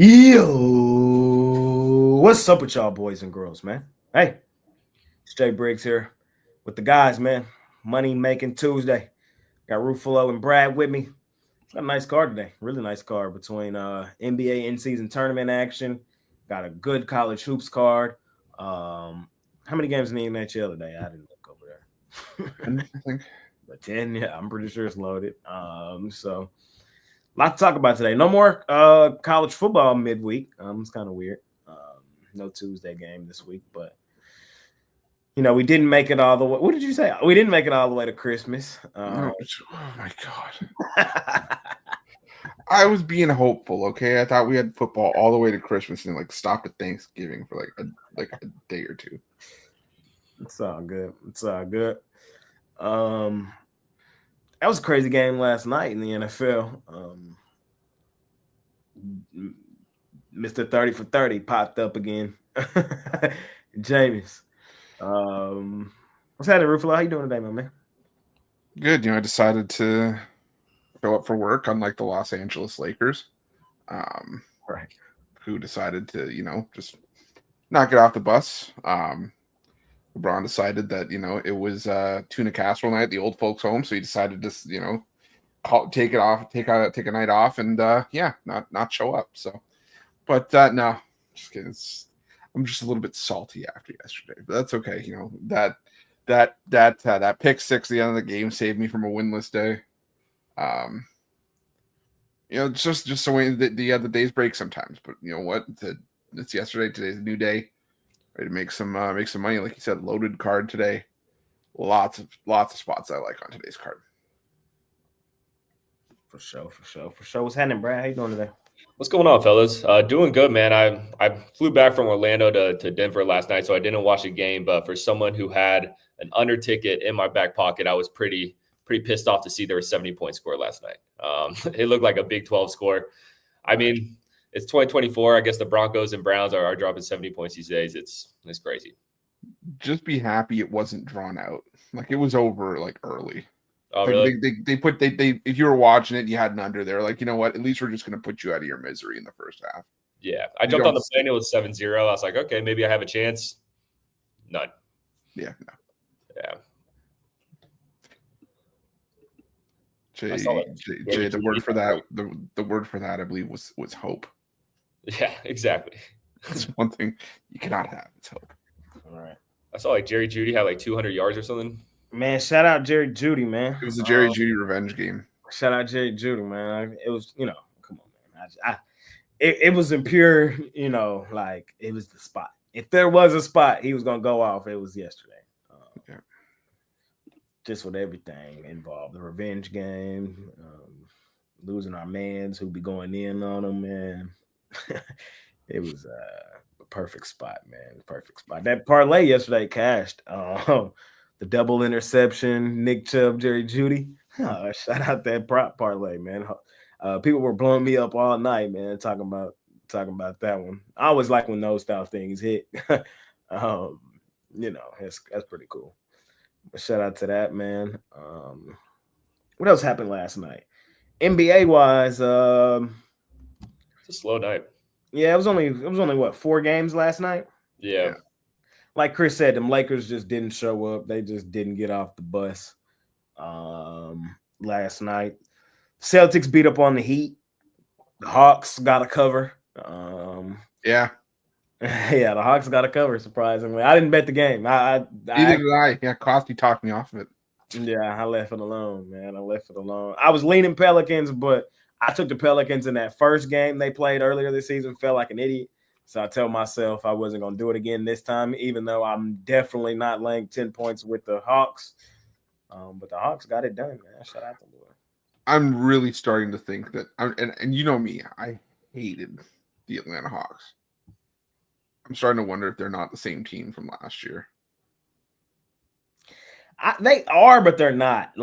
Yo, what's up with y'all boys and girls, man? Hey, it's Jay Briggs here with the guys, man. Money Making Tuesday. Got Ruffalo and Brad with me. Got a nice card today. Really nice card between NBA in-season tournament action. Got a good college hoops card. How many games in the NHL today? I didn't look over there. I think. But 10, yeah, I'm pretty sure it's loaded. So a lot to talk about today. No more college football midweek. It's kind of weird. No Tuesday game this week, but we didn't make it all the way. What did you say? We didn't make it all the way to Christmas. Oh my god! I was being hopeful. Okay, I thought we had football all the way to Christmas and stopped at Thanksgiving for a day or two. It's all good. That was a crazy game last night in the NFL. Mr. 30 for 30 popped up again. James. What's happening, Ruffalo? How you doing today, my man? Good. I decided to go up for work, unlike the Los Angeles Lakers, Right. who decided to, just not get off the bus. LeBron decided that, it was tuna casserole night at the old folks' home, so he decided to, take a night off, and not show up. So, but no, just kidding. I'm just a little bit salty after yesterday, but that's okay. That pick six at the end of the game saved me from a winless day. It's just the way the days break sometimes. But you know what? It's yesterday. Today's a new day. Ready to make some money, like you said. Loaded card today. Lots of spots I like on today's card. For sure. What's happening, Brad? How you doing today? What's going on, fellas? Doing good, man. I flew back from Orlando to Denver last night, so I didn't watch the game. But for someone who had an under ticket in my back pocket, I was pretty pissed off to see there was 70-point score last night. It looked like a Big 12 score. I mean, it's 2024. I guess the Broncos and Browns are dropping 70 points these days. It's crazy. Just be happy it wasn't drawn out. It was over early. Oh, really? They if you were watching it, you had an under there. You know what? At least we're just going to put you out of your misery in the first half. Yeah, I jumped on the plane. It was 7-0. I was like, okay, maybe I have a chance. None. Yeah, no. Yeah. Jay, the word for that, the word for that, I believe, was hope. Yeah, exactly. That's one thing you cannot have. It's hope. All right. I saw Jerry Jeudy had 200 yards or something. Man, shout out Jerry Jeudy, man. It was the Jerry Jeudy revenge game. Shout out Jerry Jeudy, man. It was, come on, man. It was in pure, it was the spot. If there was a spot he was gonna go off, it was yesterday. Just with everything involved, the revenge game, losing our mans who be going in on them, man. It was a perfect spot, man. Perfect spot. That parlay yesterday cashed. The double interception, Nick Chubb, Jerry Jeudy. Shout out that prop parlay, man. People were blowing me up all night, man, talking about that one. I always like when those style things hit. That's pretty cool. But shout out to that, man. What else happened last night? NBA wise, it's a slow night. Yeah, it was only what, 4 games last night? Yeah. Like Chris said, them Lakers just didn't show up. They just didn't get off the bus last night. Celtics beat up on the Heat. The Hawks got a cover. Yeah. Yeah, the Hawks got a cover, surprisingly. I didn't bet the game. Neither did I. Yeah, Costi talked me off of it. Yeah, I left it alone, man. I was leaning Pelicans, but I took the Pelicans in that first game they played earlier this season, felt like an idiot. So I tell myself I wasn't going to do it again this time, even though I'm definitely not laying 10 points with the Hawks. But the Hawks got it done, man. Shout out to them. I'm really starting to think that, and you know me, I hated the Atlanta Hawks. I'm starting to wonder if they're not the same team from last year. They are, but they're not.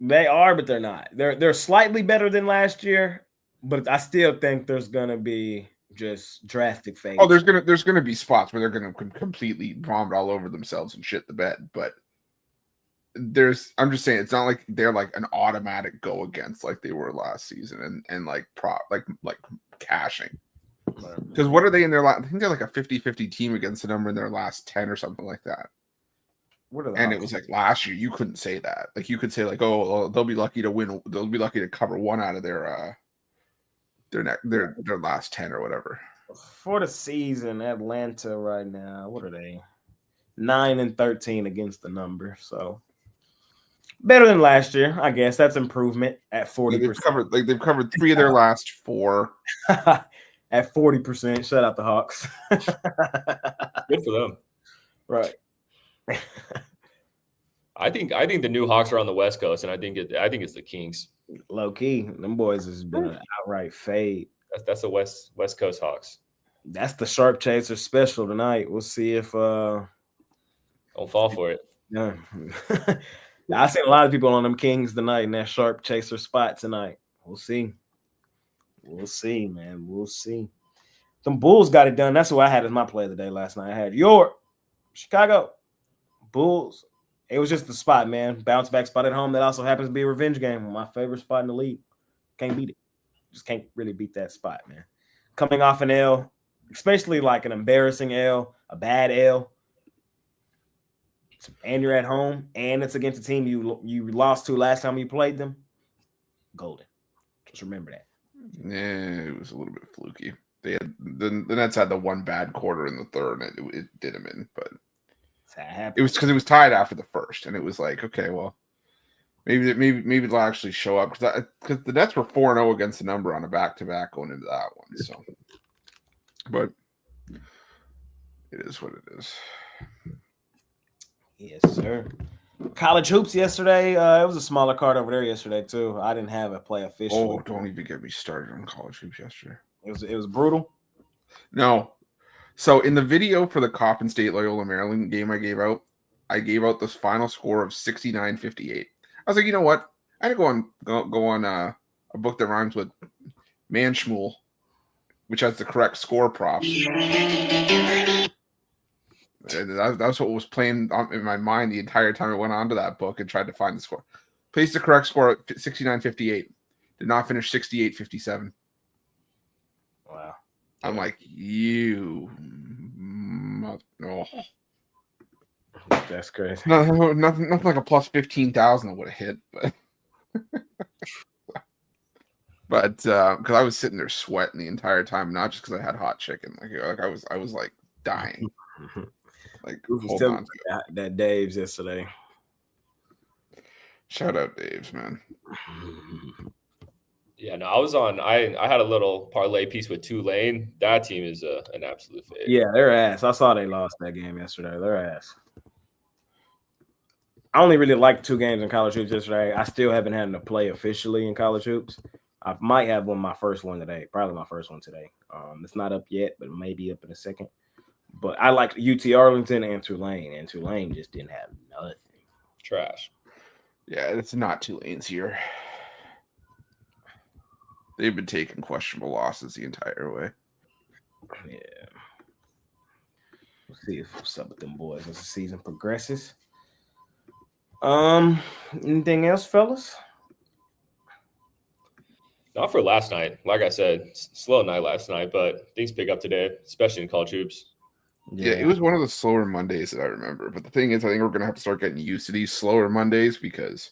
They are, but they're not. They're slightly better than last year, but I still think there's gonna be just drastic fade. Oh, there's gonna be spots where they're gonna completely vomit all over themselves and shit the bed. But I'm just saying, it's not like they're an automatic go against like they were last season and cashing. Because what are they in their last? I think they're like a 50-50 team against the number in their last 10 or something like that. What are the And Hawks? it was like last year, you couldn't say that. Like you could say like, oh, well, they'll be lucky to win. They'll be lucky to cover one out of their last 10 or whatever. For the season, Atlanta right now, what are they? 9-13 against the number. So better than last year, I guess. That's improvement at 40%. They've covered 3 of their last 4. At 40%. Shut out the Hawks. Good for them. Right. I think the new Hawks are on the West Coast, and I think it's the Kings. Low key, them boys has been an outright fade. That's the West Coast Hawks. That's the Sharp Chaser special tonight. We'll see if don't fall for it. Yeah. I seen a lot of people on them Kings tonight in that Sharp Chaser spot tonight. We'll see. We'll see, man. We'll see. Them Bulls got it done. That's who I had as my play of the day last night. I had York, Chicago, Bulls. It was just the spot, man. Bounce back spot at home. That also happens to be a revenge game. My favorite spot in the league. Can't beat it. Just can't really beat that spot, man. Coming off an L, especially like an embarrassing L, a bad L, and you're at home, and it's against a team you lost to last time you played them. Golden. Just remember that. Yeah, it was a little bit fluky. They had the Nets had the one bad quarter in the third, and it did them in, but it was because it was tied after the first, and it was like, okay, well, maybe they'll actually show up because the Nets were 4-0 against the number on a back-to-back going into that one. So, but it is what it is. Yes, sir. College hoops yesterday. It was a smaller card over there yesterday too. I didn't have a play officially. Oh, don't even get me started on college hoops yesterday. It was brutal. No. So in the video for the Coppin State Loyola Maryland game I gave out this final score of 69-58. I was like, you know what? I had to go on a book that rhymes with Manschmool, which has the correct score props. That's what was playing in my mind the entire time I went on to that book and tried to find the score. Placed the correct score at 69-58. Did not finish 68-57. Wow. I'm like, no. That's crazy. No, nothing like a plus 15,000 that would have hit, but because I was sitting there sweating the entire time, not just because I had hot chicken, like I was like dying. Like, hold on. That Dave's yesterday. Shout out Dave's, man. Yeah, no, I had a little parlay piece with Tulane. That team is an absolute fade. Yeah, they're ass. I saw they lost that game yesterday. They're ass. I only really liked 2 games in college hoops yesterday. I still haven't had to play officially in college hoops. I might have my first one today. Probably my first one today. It's not up yet, but it may be up in a second. But I liked UT Arlington and Tulane just didn't have nothing. Trash. Yeah, it's not Tulane's year. They've been taking questionable losses the entire way. Yeah. We'll see what's up with them boys as the season progresses. Anything else, fellas? Not for last night. Like I said, slow night last night, but things pick up today, especially in college hoops. Yeah, it was one of the slower Mondays that I remember. But the thing is, I think we're going to have to start getting used to these slower Mondays because,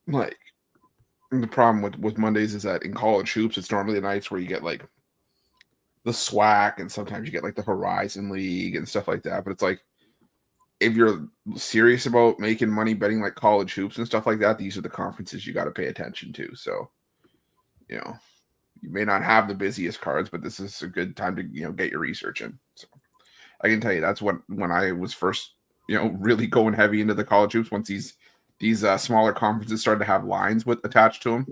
like, the problem with Mondays is that in college hoops, it's normally the nights where you get, like, the SWAC and sometimes you get, like, the Horizon League and stuff like that. But it's like, if you're serious about making money betting, like, college hoops and stuff like that, these are the conferences you got to pay attention to. So, you know, you may not have the busiest cards, but this is a good time to, get your research in. So I can tell you that's when I was first, really going heavy into the college hoops. Once these smaller conferences started to have lines attached to them,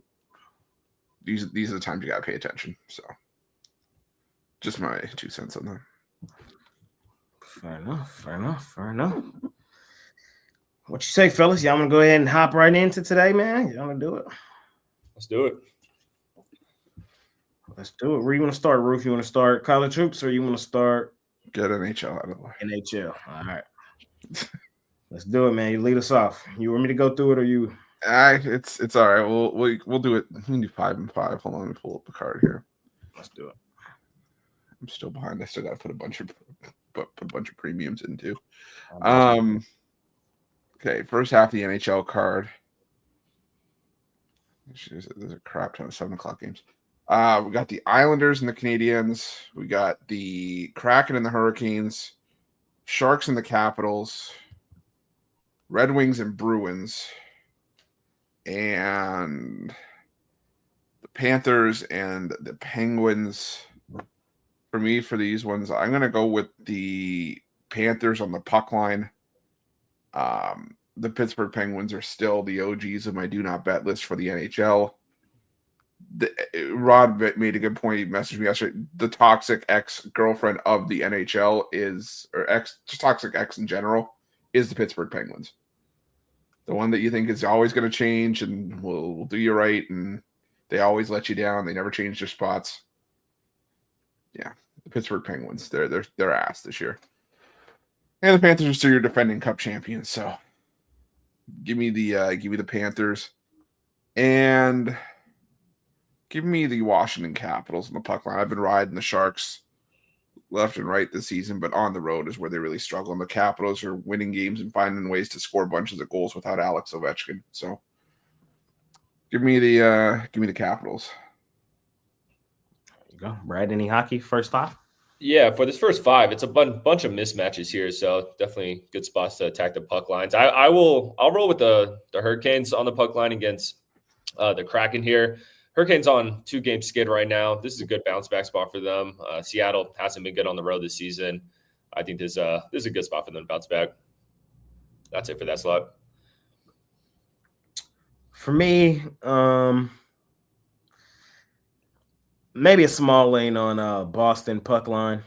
these are the times you got to pay attention. So just my 2 cents on that. Fair enough. What you say, fellas? Y'all want to go ahead and hop right into today, man? Y'all want to do it? Let's do it. Let's do it. Where you want to start, Roof? You want to start college hoops or you want to start? Get NHL out of the way. NHL. All right. Let's do it, man. You lead us off. You want me to go through it or you? It's all right. We'll do it. We can do 5 and 5. Hold on, let me pull up the card here. Let's do it. I'm still behind. I still got to put a bunch of premiums in too. Okay, first half of the NHL card. There's a crap ton of 7 o'clock games. We got the Islanders and the Canadiens. We got the Kraken and the Hurricanes. Sharks and the Capitals. Red Wings and Bruins. And the Panthers and the Penguins. For me, for these ones, I'm going to go with the Panthers on the puck line. The Pittsburgh Penguins are still the OGs of my do not bet list for the NHL. Rod made a good point. He messaged me yesterday. The toxic ex-girlfriend of the NHL toxic ex in general is the Pittsburgh Penguins. The one that you think is always going to change and will do you right, and they always let you down. They never change their spots. Yeah, the Pittsburgh Penguins. They're ass this year. And the Panthers are still your defending Cup champions, so give me the Panthers, and give me the Washington Capitals in the puck line. I've been riding the Sharks left and right this season, but on the road is where they really struggle. And the Capitals are winning games and finding ways to score bunches of goals without Alex Ovechkin. So give me the Capitals. There you go, Brad. Any hockey first 5? Yeah, for this first 5, it's a bunch of mismatches here, so definitely good spots to attack the puck lines. I'll roll with the Hurricanes on the puck line against the Kraken here. Hurricanes on 2-game skid right now. This is a good bounce back spot for them. Seattle hasn't been good on the road this season. I think this is a good spot for them to bounce back. That's it for that slot. For me, maybe a small lane on Boston puck line.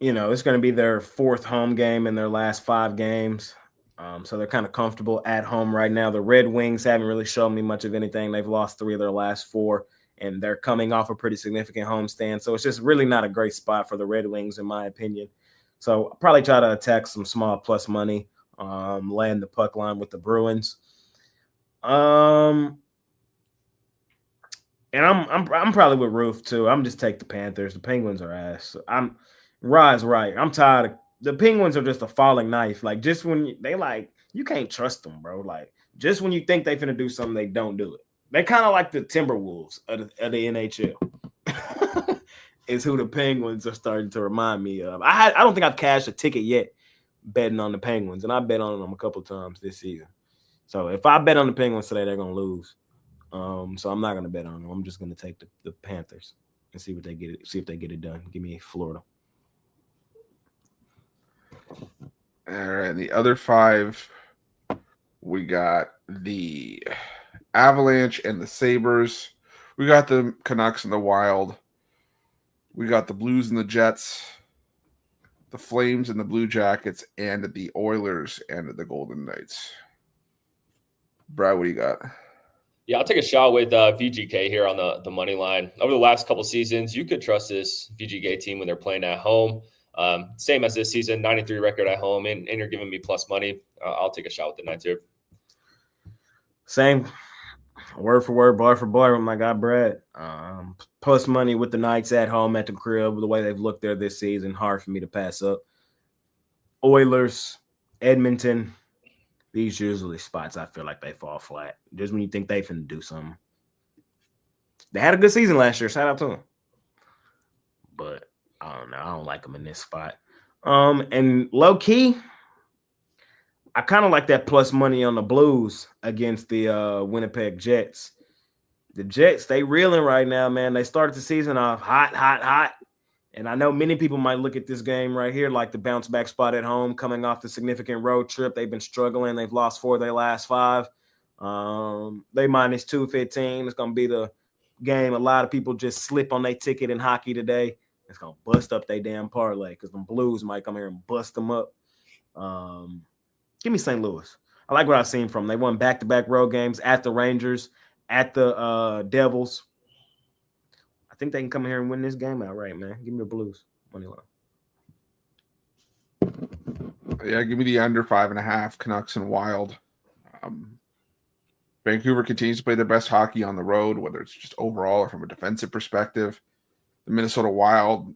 It's going to be their 4th home game in their last 5 games. So they're kind of comfortable at home right now. The Red Wings haven't really shown me much of anything. They've lost 3 of their last 4, and they're coming off a pretty significant homestand. So it's just really not a great spot for the Red Wings, in my opinion. So I'll probably try to attack some small plus money, land the puck line with the Bruins. And I'm probably with Roof too. I'm just take the Panthers. The Penguins are ass. Rod's right. I'm tired of the Penguins are just a falling knife. Like, just when you can't trust them, bro. Like, just when you think they finna do something, they don't do it. They kind of like the Timberwolves of the NHL. Is who the Penguins are starting to remind me of. I don't think I've cashed a ticket yet betting on the Penguins, and I bet on them a couple times this season. So if I bet on the Penguins today, they're gonna lose. So I'm not gonna bet on them. I'm just gonna take the Panthers and see if they get it done. Give me Florida. All right, the other 5, we got the Avalanche and the Sabres. We got the Canucks and the Wild. We got the Blues and the Jets, the Flames and the Blue Jackets, and the Oilers and the Golden Knights. Brad, what do you got? Yeah, I'll take a shot with VGK here on the money line. Over the last couple seasons, you could trust this VGK team when they're playing at home. Same as this season, 93 record at home, and you're giving me plus money. I'll take a shot with the Knights here. Same. Word for word, bar for bar with my guy Brad. Plus money with the Knights at home at the crib, the way they've looked there this season, hard for me to pass up. Oilers, Edmonton, these usually spots I feel like they fall flat. Just when you think they finna do something. They had a good season last year. Shout out to them. But I don't know. I don't like them in this spot. And low key, I kind of like that plus money on the Blues against the Winnipeg Jets. The Jets, they reeling right now, man. They started the season off hot. And I know many people might look at this game right here like the bounce back spot at home, coming off the significant road trip. They've been struggling. They've lost 4 of their last 5. They minus 215. It's going to be the game a lot of people just slip on their ticket in hockey today. It's going to bust up their damn parlay because the Blues might come here and bust them up. Give me St. Louis. I like what I've seen from them. They won back-to-back road games at the Rangers, at the Devils. I think they can come here and win this game outright, man. Give me the Blues money line. Yeah, give me the under 5.5 Canucks and Wild. Vancouver continues to play their best hockey on the road, whether it's just overall or from a defensive perspective. The Minnesota Wild,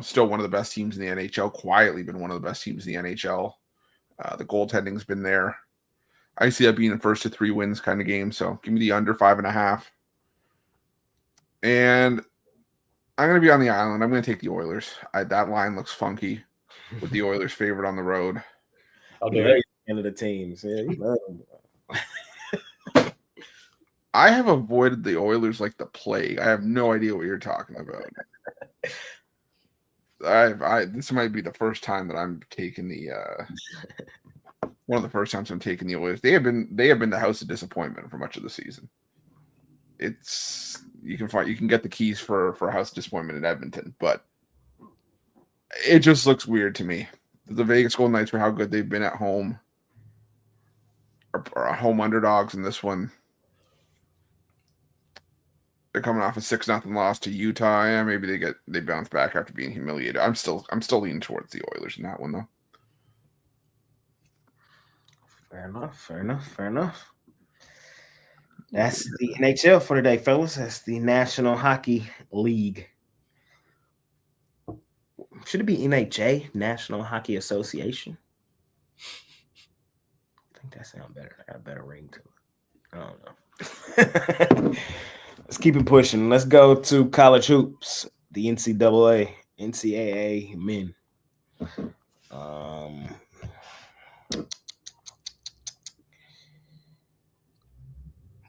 still one of the best teams in the NHL, quietly been one of the best teams in the NHL. The goaltending's been there. I see that being a 1st to 3 wins kind of game, so give me the under 5.5. And I'm going to be on the island. I'm going to take the Oilers. That line looks funky with the Oilers favored on the road. I'll do it. End of the teams. Yeah, you love them. I have avoided the Oilers like the plague. I have no idea what you're talking about. This might be the first time that I'm taking the one of the first times I'm taking the Oilers. They have been the house of disappointment for much of the season. You can get the keys for a house of disappointment in Edmonton, but it just looks weird to me. The Vegas Golden Knights, for how good they've been at home, are home underdogs in this one. They're coming off a 6-0 loss to Utah. Yeah, maybe they bounce back after being humiliated. I'm still leaning towards the Oilers in that one though. Fair enough. That's the NHL for today, fellas. That's the National Hockey League. Should it be NHA, National Hockey Association? I think that sounds better. I got a better ring to it. I don't know. Let's keep it pushing. Let's go to college hoops, the NCAAB men.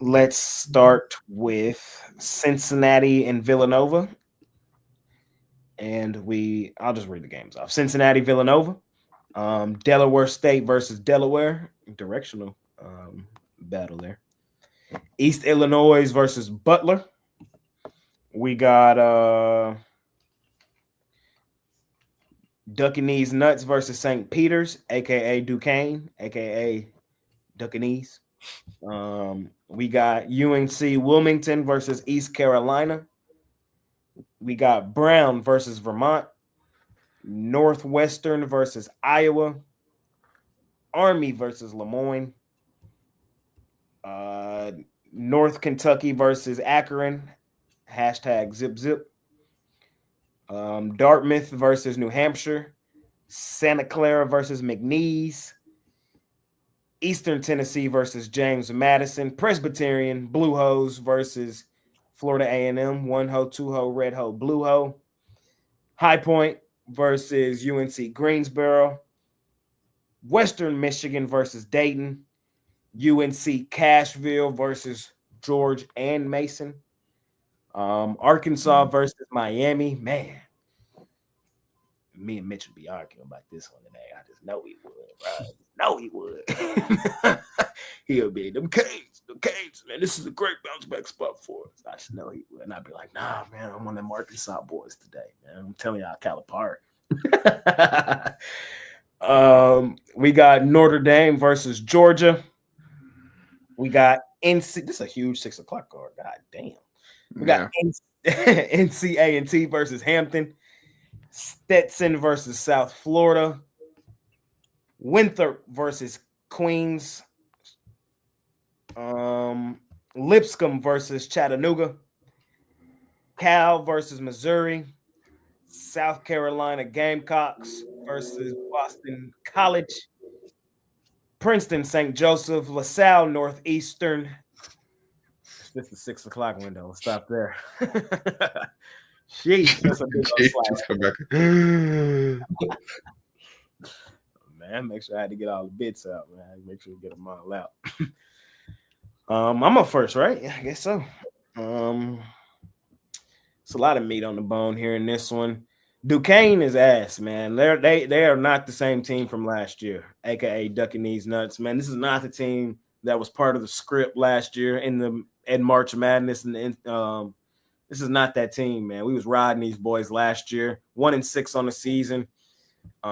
Let's start with Cincinnati and Villanova. And I'll just read the games off. Cincinnati, Villanova. Delaware State versus Delaware. Directional battle there. East Illinois versus Butler. We got Duckanees Nuts versus St. Peter's, a.k.a. Duquesne, a.k.a. Duckanees. We got UNC Wilmington versus East Carolina. We got Brown versus Vermont. Northwestern versus Iowa. Army versus Lemoyne. North Kentucky versus Akron. #zip. Dartmouth versus New Hampshire. Santa Clara versus McNeese. Eastern Tennessee versus James Madison. Presbyterian Blue Hose versus Florida A&M. 1-ho, 2-ho, red ho, blue ho. High Point versus UNC Greensboro. Western Michigan versus Dayton. UNC Cashville versus George and Mason. Arkansas versus Miami. Man, me and Mitch would be arguing about this one today. I just know he would. Right? No, he would. He'll be them Canes, man. This is a great bounce back spot for us. I just know he would. And I'd be like, nah, man, I'm one of them Arkansas boys today, man. I'm telling y'all, Calipari. We got Notre Dame versus Georgia. We got NC. This is a huge 6 o'clock card. God damn. We got NC-A&T versus Hampton. Stetson versus South Florida. Winthrop versus Queens. Lipscomb versus Chattanooga. Cal versus Missouri. South Carolina Gamecocks versus Boston College. Princeton, St. Joseph, LaSalle, Northeastern. This is the 6 o'clock window. We'll stop there. Jeez, that's a big man, make sure I had to get all the bits out, man. Make sure you get them all out. I'm up first, right? Yeah, I guess so. It's a lot of meat on the bone here in this one. Duquesne is ass, man. They are not the same team from last year, aka Duckanees Nuts, man. This is not the team that was part of the script last year in March Madness, and this is not that team, man. We was riding these boys last year, 1-6 on the season.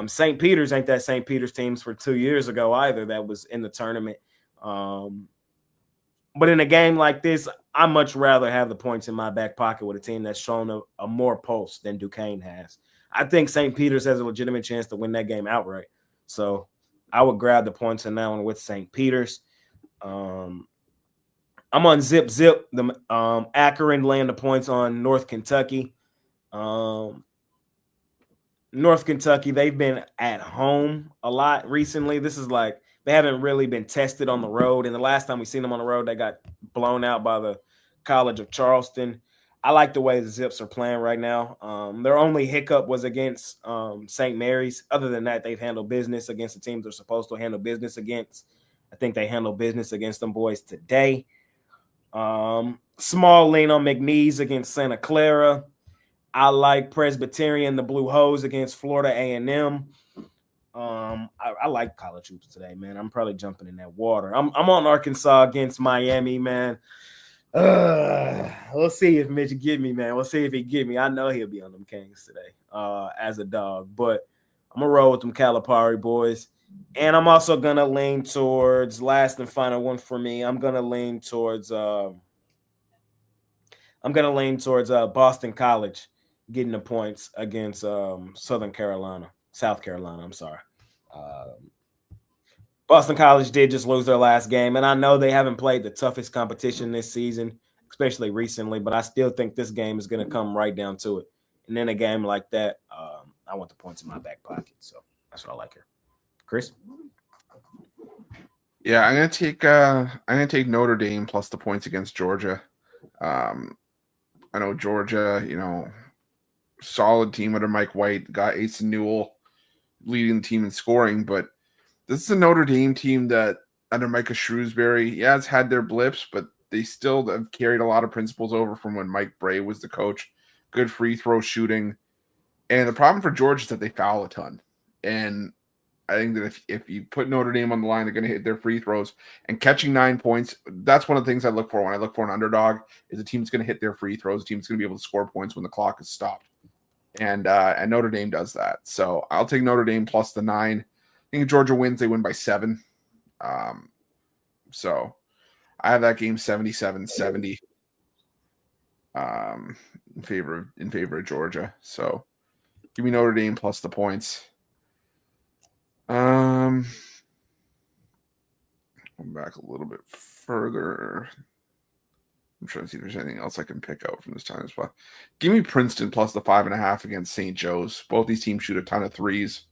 St. Peter's ain't that St. Peter's teams for 2 years ago either that was in the tournament. But in a game like this, I much rather have the points in my back pocket with a team that's shown a more pulse than Duquesne has. I think St. Peter's has a legitimate chance to win that game outright. So I would grab the points in that one with St. Peter's. I'm on Zip. The Akron laying the points on North Kentucky. North Kentucky, they've been at home a lot recently. This is like they haven't really been tested on the road. And the last time we seen them on the road, they got blown out by the College of Charleston. I like the way the Zips are playing right now. Their only hiccup was against St. Mary's. Other than that, they've handled business against the teams they're supposed to handle business against. I think they handled business against them boys today. Small lean on McNeese against Santa Clara. I like Presbyterian, the Blue Hose against Florida A&M. I like college hoops today, man. I'm probably jumping in that water. I'm on Arkansas against Miami, man. We'll see if Mitch get me, man. We'll see if he get me. I know he'll be on them Kings today as a dog, but I'm going to roll with them Calipari boys. And I'm also going to lean towards, last and final one for me, I'm going to lean towards Boston College getting the points against South Carolina. I'm sorry. Boston College did just lose their last game, and I know they haven't played the toughest competition this season, especially recently, but I still think this game is going to come right down to it. And in a game like that, I want the points in my back pocket, so that's what I like here. Chris? Yeah, I'm gonna take Notre Dame plus the points against Georgia. I know Georgia, solid team under Mike White, got Ace and Newell leading the team in scoring, but this is a Notre Dame team that under Micah Shrewsbury, has had their blips, but they still have carried a lot of principles over from when Mike Bray was the coach. Good free throw shooting. And the problem for Georgia is that they foul a ton. And I think that if you put Notre Dame on the line, they're going to hit their free throws. And catching 9 points, that's one of the things I look for when I look for an underdog, is a team's going to hit their free throws. A team's going to be able to score points when the clock is stopped. And Notre Dame does that. So I'll take Notre Dame plus the 9. I think if Georgia wins, they win by 7. So I have that game 77-70 in favor of Georgia. So give me Notre Dame plus the points. Going back a little bit further. I'm trying to see if there's anything else I can pick out from this time as well. Give me Princeton plus the 5.5 against St. Joe's. Both these teams shoot a ton of threes.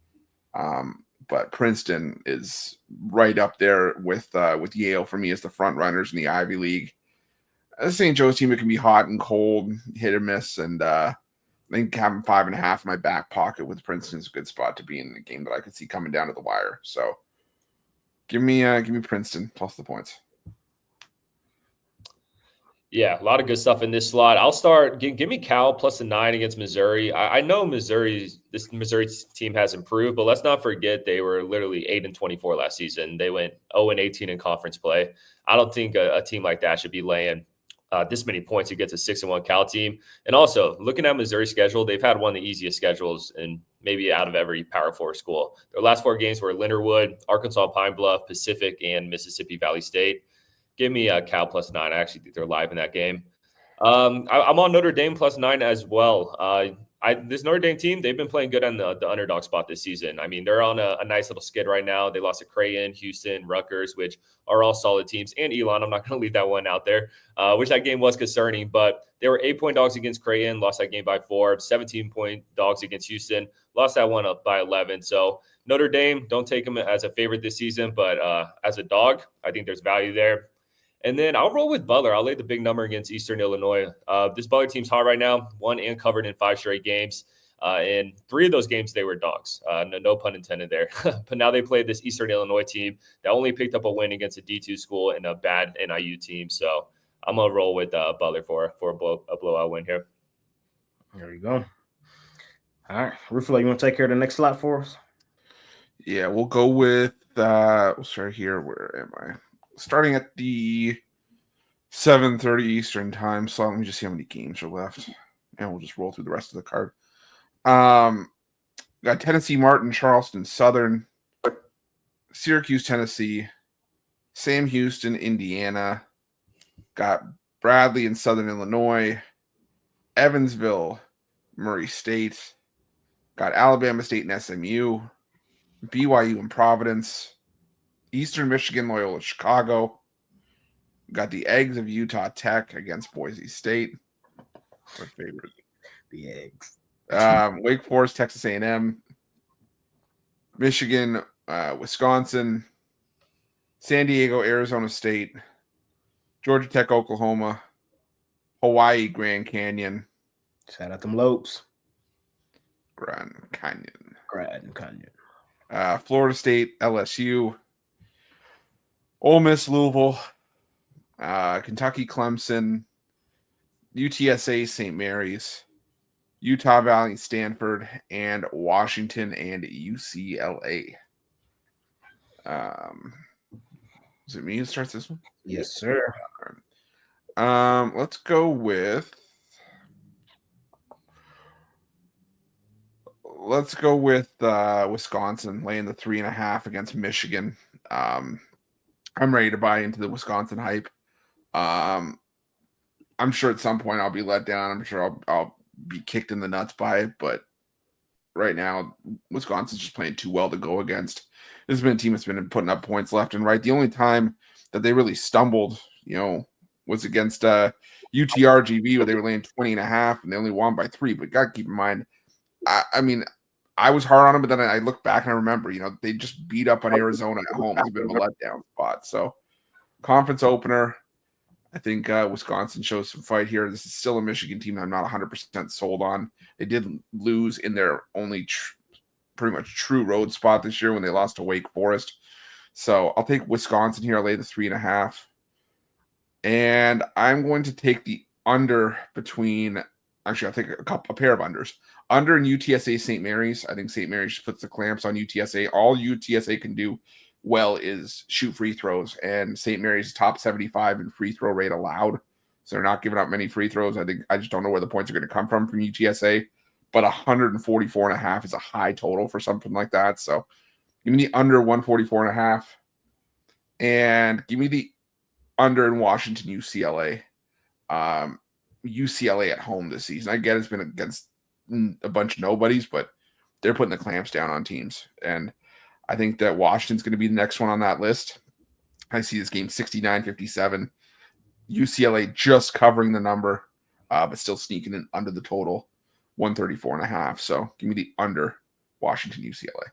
But Princeton is right up there with Yale for me as the front runners in the Ivy League. The St. Joe's team, it can be hot and cold, hit or miss, and I think having 5.5 in my back pocket with Princeton is a good spot to be in a game that I could see coming down to the wire. So give me Princeton plus the points. Yeah, a lot of good stuff in this slot. I'll start. Give me Cal plus the 9 against Missouri. I know Missouri team has improved, but let's not forget they were literally 8-24 last season. They went 0-18 in conference play. I don't think a team like that should be laying this many points against a 6-1 Cal team. And also, looking at Missouri's schedule, they've had one of the easiest schedules and maybe out of every Power 4 school. Their last 4 games were Linderwood, Arkansas Pine Bluff, Pacific, and Mississippi Valley State. Give me Cal plus 9. I actually think they're live in that game. I'm on Notre Dame plus 9 as well. This Notre Dame team, they've been playing good on the underdog spot this season. I mean, they're on a nice little skid right now. They lost to Creighton, Houston, Rutgers, which are all solid teams. And Elon, I'm not going to leave that one out there, which that game was concerning. But they were 8-point dogs against Creighton, lost that game by 4. 17-point dogs against Houston, lost that one up by 11. So Notre Dame, don't take them as a favorite this season, but as a dog, I think there's value there. And then I'll roll with Butler. I'll lay the big number against Eastern Illinois. This Butler team's hot right now, won and covered in 5 straight games. In 3 of those games, they were dogs. No pun intended there. But now they played this Eastern Illinois team that only picked up a win against a D2 school and a bad NIU team. So I'm going to roll with Butler for a blowout win here. There you go. All right. Ruffalo, you want to take care of the next slot for us? Yeah, we'll go with we'll start here. Where am I? Starting at the 7:30 Eastern time. So let me just see how many games are left. And we'll just roll through the rest of the card. Got Tennessee Martin, Charleston Southern, Syracuse, Tennessee, Sam Houston, Indiana. Got Bradley in Southern Illinois, Evansville, Murray State. Got Alabama State and SMU, BYU and Providence, Eastern Michigan, Loyola Chicago, Got the Eggs of Utah Tech against Boise State. My favorite. The Eggs. Wake Forest, Texas A&M. Michigan, Wisconsin. San Diego, Arizona State. Georgia Tech, Oklahoma. Hawaii, Grand Canyon. Shout out them Lopes. Grand Canyon. Florida State, LSU. Ole Miss, Louisville. Kentucky, Clemson. UTSA, St. Mary's. Utah Valley, Stanford, and Washington and UCLA. Is it me who starts this one? Yes, sir. Let's go with Wisconsin laying the 3.5 against Michigan. I'm ready to buy into the Wisconsin hype. I'm sure at some point I'll be let down. I'm sure I'll be kicked in the nuts by it, but right now Wisconsin's just playing too well to go against. This has been a team that's been putting up points left and right. The only time that they really stumbled, was against UTRGV, where they were laying 20.5 and they only won by 3. But got to keep in mind, I was hard on them, but then I look back and I remember, they just beat up on Arizona at home. It's a bit of a letdown spot. So conference opener, I think Wisconsin shows some fight here. This is still a Michigan team I'm not 100% sold on. They did lose in their only pretty much true road spot this year when they lost to Wake Forest. So I'll take Wisconsin here. I'll lay the 3.5. And I'm going to take the under between – actually, I'll take a pair of unders. Under in UTSA St. Mary's. I think St. Mary's just puts the clamps on UTSA. All UTSA can do well is shoot free throws. And St. Mary's top 75 in free throw rate allowed. So they're not giving up many free throws. I just don't know where the points are going to come from UTSA. But 144.5 is a high total for something like that. So give me the under 144.5. And give me the under in Washington, UCLA. UCLA at home this season. I get it's been against a bunch of nobodies, but they're putting the clamps down on teams. And I think that Washington's going to be the next one on that list. I see this game 69-57. UCLA just covering the number, but still sneaking in under the total, 134.5. So give me the under Washington, UCLA.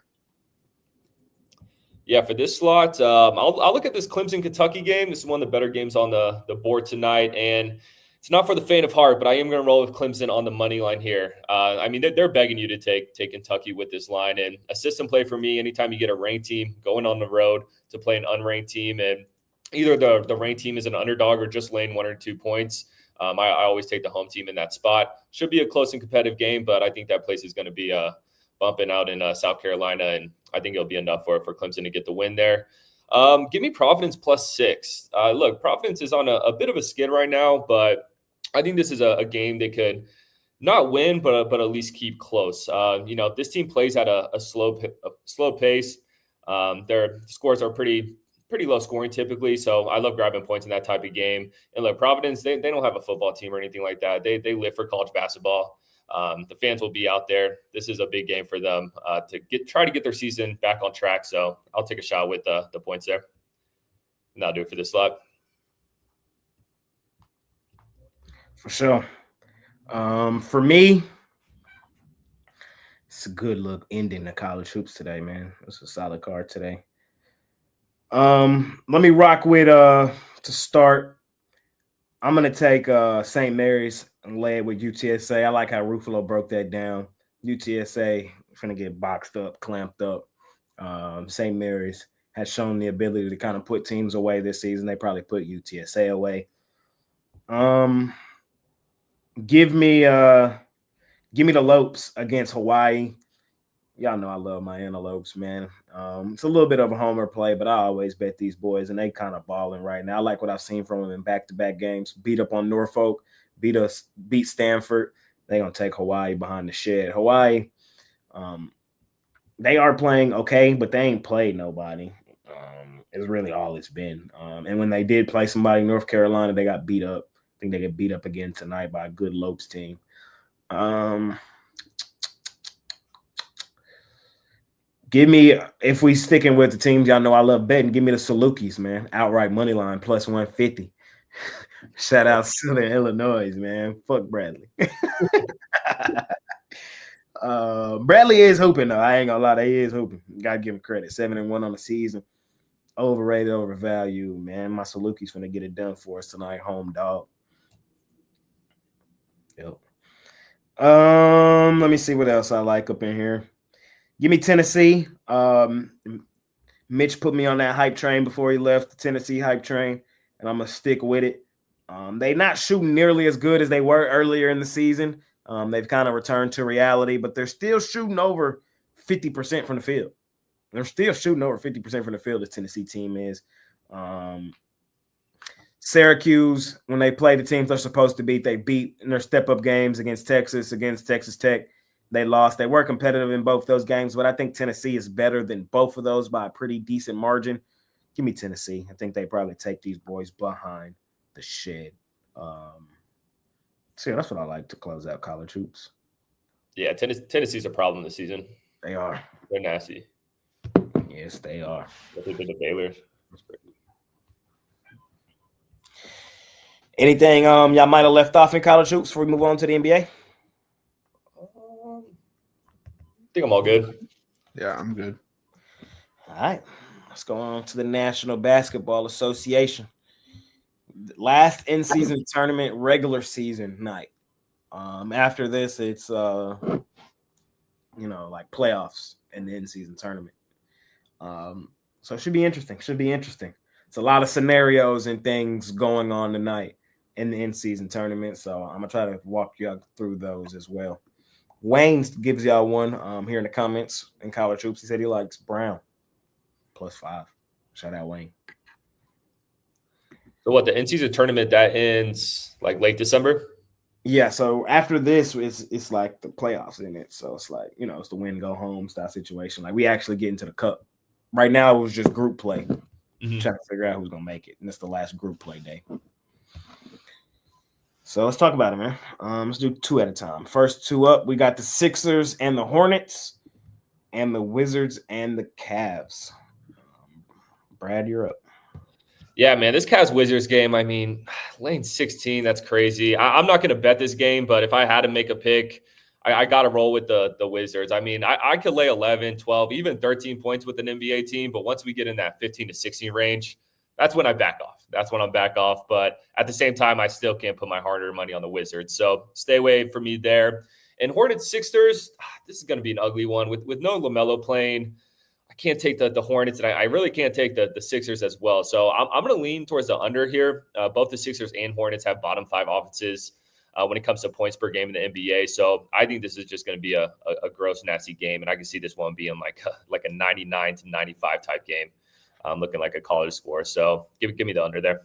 Yeah, for this slot, I'll look at this Clemson-Kentucky game. This is one of the better games on the board tonight, and it's not for the faint of heart, but I am going to roll with Clemson on the money line here. They're begging you to take Kentucky with this line, and a system play for me. Anytime you get a ranked team going on the road to play an unranked team, and either the ranked team is an underdog or just laying 1 or 2 points, I always take the home team in that spot. Should be a close and competitive game, but I think that place is going to be bumping out in South Carolina, and I think it'll be enough for Clemson to get the win there. Give me Providence +6. Look, Providence is on a bit of a skid right now, but I think this is a game they could not win, but at least keep close. This team plays at a slow pace. Their scores are pretty low scoring typically, so I love grabbing points in that type of game. And look, Providence, they don't have a football team or anything like that. They live for college basketball. The fans will be out there. This is a big game for them to try to get their season back on track. So I'll take a shot with the points there. And that'll do it for this slot. For sure. For me, it's a good look ending the college hoops today, man. It's a solid card today. Let me rock with to start. I'm gonna take St. Mary's and lay it with UTSA. I like how Ruffalo broke that down. UTSA finna get boxed up, clamped up. St. Mary's has shown the ability to kind of put teams away this season. They probably put UTSA away. Give me the Lopes against Hawaii. Y'all know I love my Antelopes, man. It's a little bit of a homer play, but I always bet these boys, and they kind of balling right now. I like what I've seen from them in back-to-back games. Beat up on Norfolk, beat Stanford. They're going to take Hawaii behind the shed. Hawaii, they are playing okay, but they ain't played nobody. It's really all it's been. And when they did play somebody in North Carolina, they got beat up. I think they get beat up again tonight by a good Lopes team. Give me, if we sticking with the teams y'all know I love betting, give me the Salukis, man. Outright money line +150. Shout out Southern Illinois, man. Fuck Bradley. Bradley is hooping though. I ain't gonna lie, he is hooping. Gotta give him credit. 7-1 on the season. Overrated, overvalued, man. My Salukis gonna get it done for us tonight. Home dog. Yep. Let me see what else I like up in here. Give me Tennessee. Mitch put me on that hype train before he left, the Tennessee hype train, and I'm gonna stick with it. They not shooting nearly as good as they were earlier in the season. They've kind of returned to reality, but they're still shooting over 50% from the field. They're still shooting over 50% from the field, the Tennessee team is. Syracuse, when they play the teams they're supposed to beat, they beat in their step-up games against Texas Tech. They lost. They were competitive in both those games, but I think Tennessee is better than both of those by a pretty decent margin. Give me Tennessee. I think they probably take these boys behind the shed. So that's what I like to close out college hoops. Yeah, Tennessee's a problem this season. They are. They're nasty. Yes, they are. They did the Baylor. Anything y'all might have left off in college hoops before we move on to the NBA? I think I'm all good. Yeah, I'm good. All right. Let's go on to the National Basketball Association. Last in-season tournament, regular season night. After this, it's like playoffs and the in-season tournament. So it should be interesting. It's a lot of scenarios and things going on tonight in the in-season tournament. So I'm gonna try to walk you through those as well. Wayne gives y'all one here in the comments in college hoops. He said he likes Brown +5. Shout out Wayne. So what, the in-season tournament that ends like late December? Yeah, so after this, it's like the playoffs in it. So it's like, it's the win, go home style situation. Like we actually get into the cup. Right now, it was just group play. Trying to figure out who's going to make it. And it's the last group play day. So let's talk about it, man. Let's do two at a time. First two up, we got the Sixers and the Hornets and the Wizards and the Cavs. Brad, you're up. Yeah, man, this Cavs-Wizards game, I mean, lane 16, that's crazy. I'm not going to bet this game, but if I had to make a pick, I got to roll with the Wizards. I mean, I could lay 11, 12, even 13 points with an NBA team, but once we get in that 15 to 16 range, that's when I back off. That's when I'm back off. But at the same time, I still can't put my hard-earned money on the Wizards. So stay away from me there. And Hornets-Sixers, this is going to be an ugly one. With no LaMelo playing, I can't take the Hornets, and I really can't take the Sixers as well. So I'm going to lean towards the under here. Both the Sixers and Hornets have bottom 5 offenses when it comes to points per game in the NBA. So I think this is just going to be a gross, nasty game, and I can see this one being like a 99 to 95 type game, looking like a college score. So give me the under there.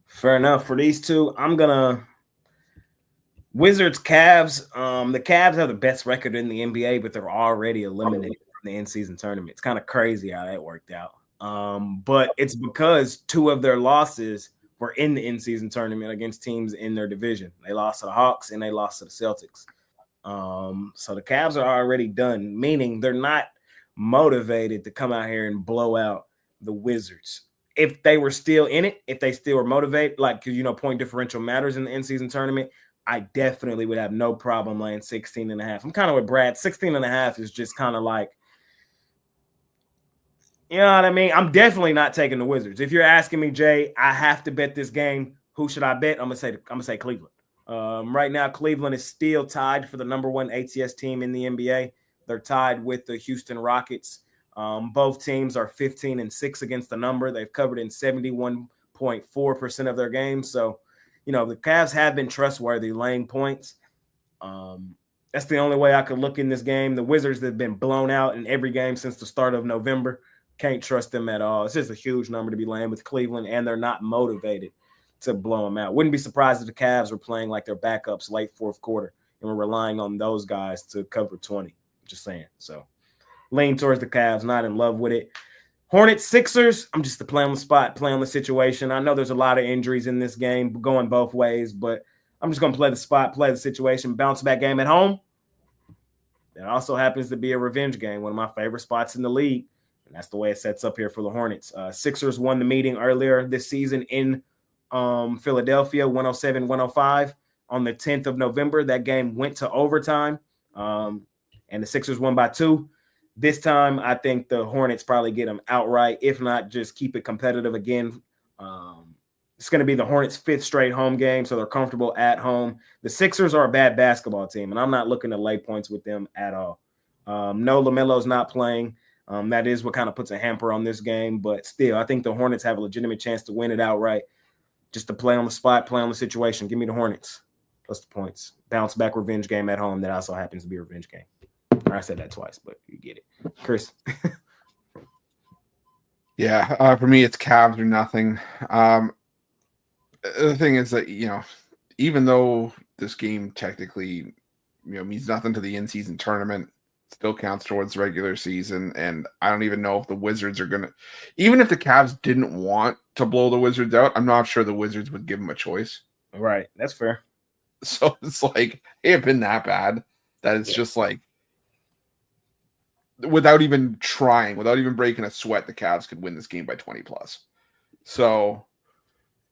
Fair enough. For these two, I'm going to Wizards, Cavs. The Cavs have the best record in the NBA, but they're already eliminated from the in-season tournament. It's kind of crazy how that worked out. But it's because 2 of their losses were in the in-season tournament against teams in their division. They lost to the Hawks and they lost to the Celtics. So the Cavs are already done, meaning they're not motivated to come out here and blow out the Wizards. If they were still in it, if they still were motivated, because, point differential matters in the in-season tournament, I definitely would have no problem laying 16.5. I'm kind of with Brad. 16.5 is just kind of like, you know what I mean? I'm definitely not taking the Wizards. If you're asking me, Jay, I have to bet this game. Who should I bet? I'm gonna say Cleveland. Right now, Cleveland is still tied for the number 1 ATS team in the NBA. They're tied with the Houston Rockets. Both teams are 15-6 against the number. They've covered in 71.4% of their games. So, the Cavs have been trustworthy laying points. That's the only way I could look in this game. The Wizards have been blown out in every game since the start of November. Can't trust them at all. It's just a huge number to be laying with Cleveland, and they're not motivated to blow them out. Wouldn't be surprised if the Cavs were playing like their backups late fourth quarter and we're relying on those guys to cover 20. Just saying. So lean towards the Cavs, not in love with it. Hornets, Sixers, I'm just the play on the spot, play on the situation. I know there's a lot of injuries in this game going both ways, but I'm just going to play the spot, play the situation, bounce back game at home. It also happens to be a revenge game, one of my favorite spots in the league. And that's the way it sets up here for the Hornets. Sixers won the meeting earlier this season in Philadelphia 107-105 on the 10th of November. That game went to overtime, and the Sixers won by 2. This time, I think the Hornets probably get them outright. If not, just keep it competitive again. It's going to be the Hornets' 5th straight home game, so they're comfortable at home. The Sixers are a bad basketball team, and I'm not looking to lay points with them at all. No, LaMelo's not playing. That is what kind of puts a hamper on this game, but still, I think the Hornets have a legitimate chance to win it outright. Just to play on the spot, play on the situation. Give me the Hornets plus the points. Bounce back revenge game at home. That also happens to be a revenge game. I said that twice, but you get it. Chris. Yeah, for me, it's Cavs or nothing. The thing is that, even though this game technically, means nothing to the in-season tournament, still counts towards the regular season. And I don't even know if the Wizards are going to, even if the Cavs didn't want to blow the Wizards out, I'm not sure the Wizards would give them a choice. Right. That's fair. So it's like, it had been that bad that it's just like, without even trying, without even breaking a sweat, the Cavs could win this game by 20 plus. So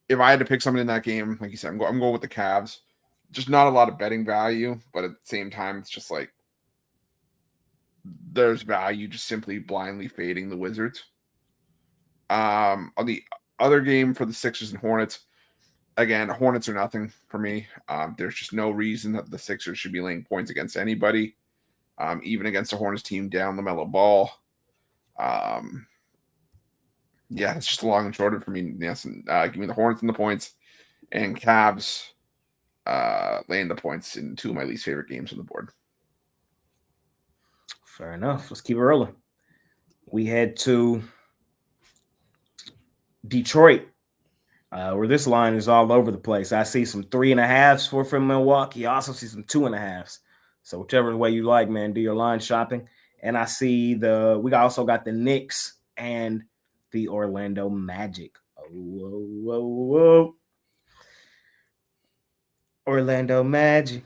if I had to pick somebody in that game, like you said, I'm going with the Cavs. Just not a lot of betting value, but at the same time, it's just like, there's value just simply blindly fading the Wizards. On the other game for the Sixers and Hornets, again, Hornets are nothing for me. There's just no reason that the Sixers should be laying points against anybody, even against the Hornets team down LaMelo Ball. Yeah, it's just a long and short of it for me. Yes, give me the Hornets and the points, and Cavs laying the points in 2 of my least favorite games on the board. Fair enough. Let's keep it rolling. We head to Detroit, where this line is all over the place. I see some 3.5s from Milwaukee. I also see some 2.5s. So whichever way you like, man, do your line shopping. And I see we also got the Knicks and the Orlando Magic. Whoa. Orlando Magic.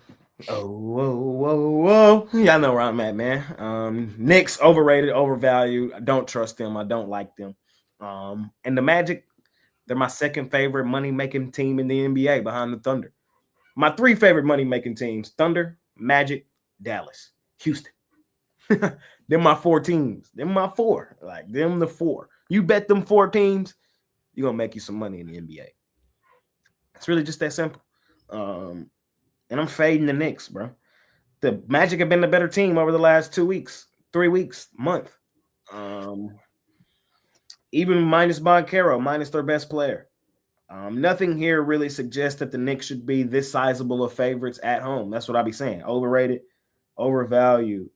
Whoa. Y'all know where I'm at, man. Knicks, overrated, overvalued. I don't trust them. I don't like them. And the Magic, they're my second favorite money-making team in the NBA behind the Thunder. My 3 favorite money-making teams, Thunder, Magic, Dallas, Houston. Them my 4 teams. Them my 4. Like, them the 4. You bet them 4 teams, you're going to make you some money in the NBA. It's really just that simple. And I'm fading the Knicks, bro. The Magic have been the better team over the last 2 weeks, 3 weeks, month. Even minus Boncaro, minus their best player. Nothing here really suggests that the Knicks should be this sizable of favorites at home. That's what I'll be saying. Overrated, overvalued.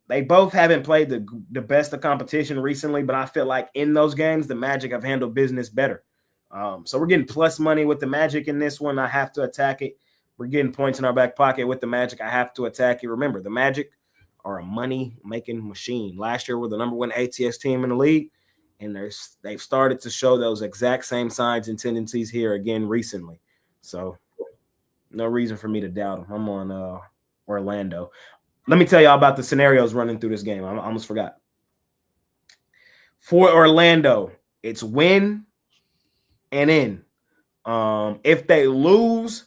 They both haven't played the best of competition recently, but I feel like in those games, the Magic have handled business better. So we're getting plus money with the Magic in this one. I have to attack it. We're getting points in our back pocket with the Magic. I have to attack it. Remember, the Magic are a money-making machine. Last year, we're the number 1 ATS team in the league, and they've started to show those exact same signs and tendencies here again recently. So no reason for me to doubt them. I'm on Orlando. Let me tell y'all about the scenarios running through this game. I almost forgot. For Orlando, it's win and in. If they lose,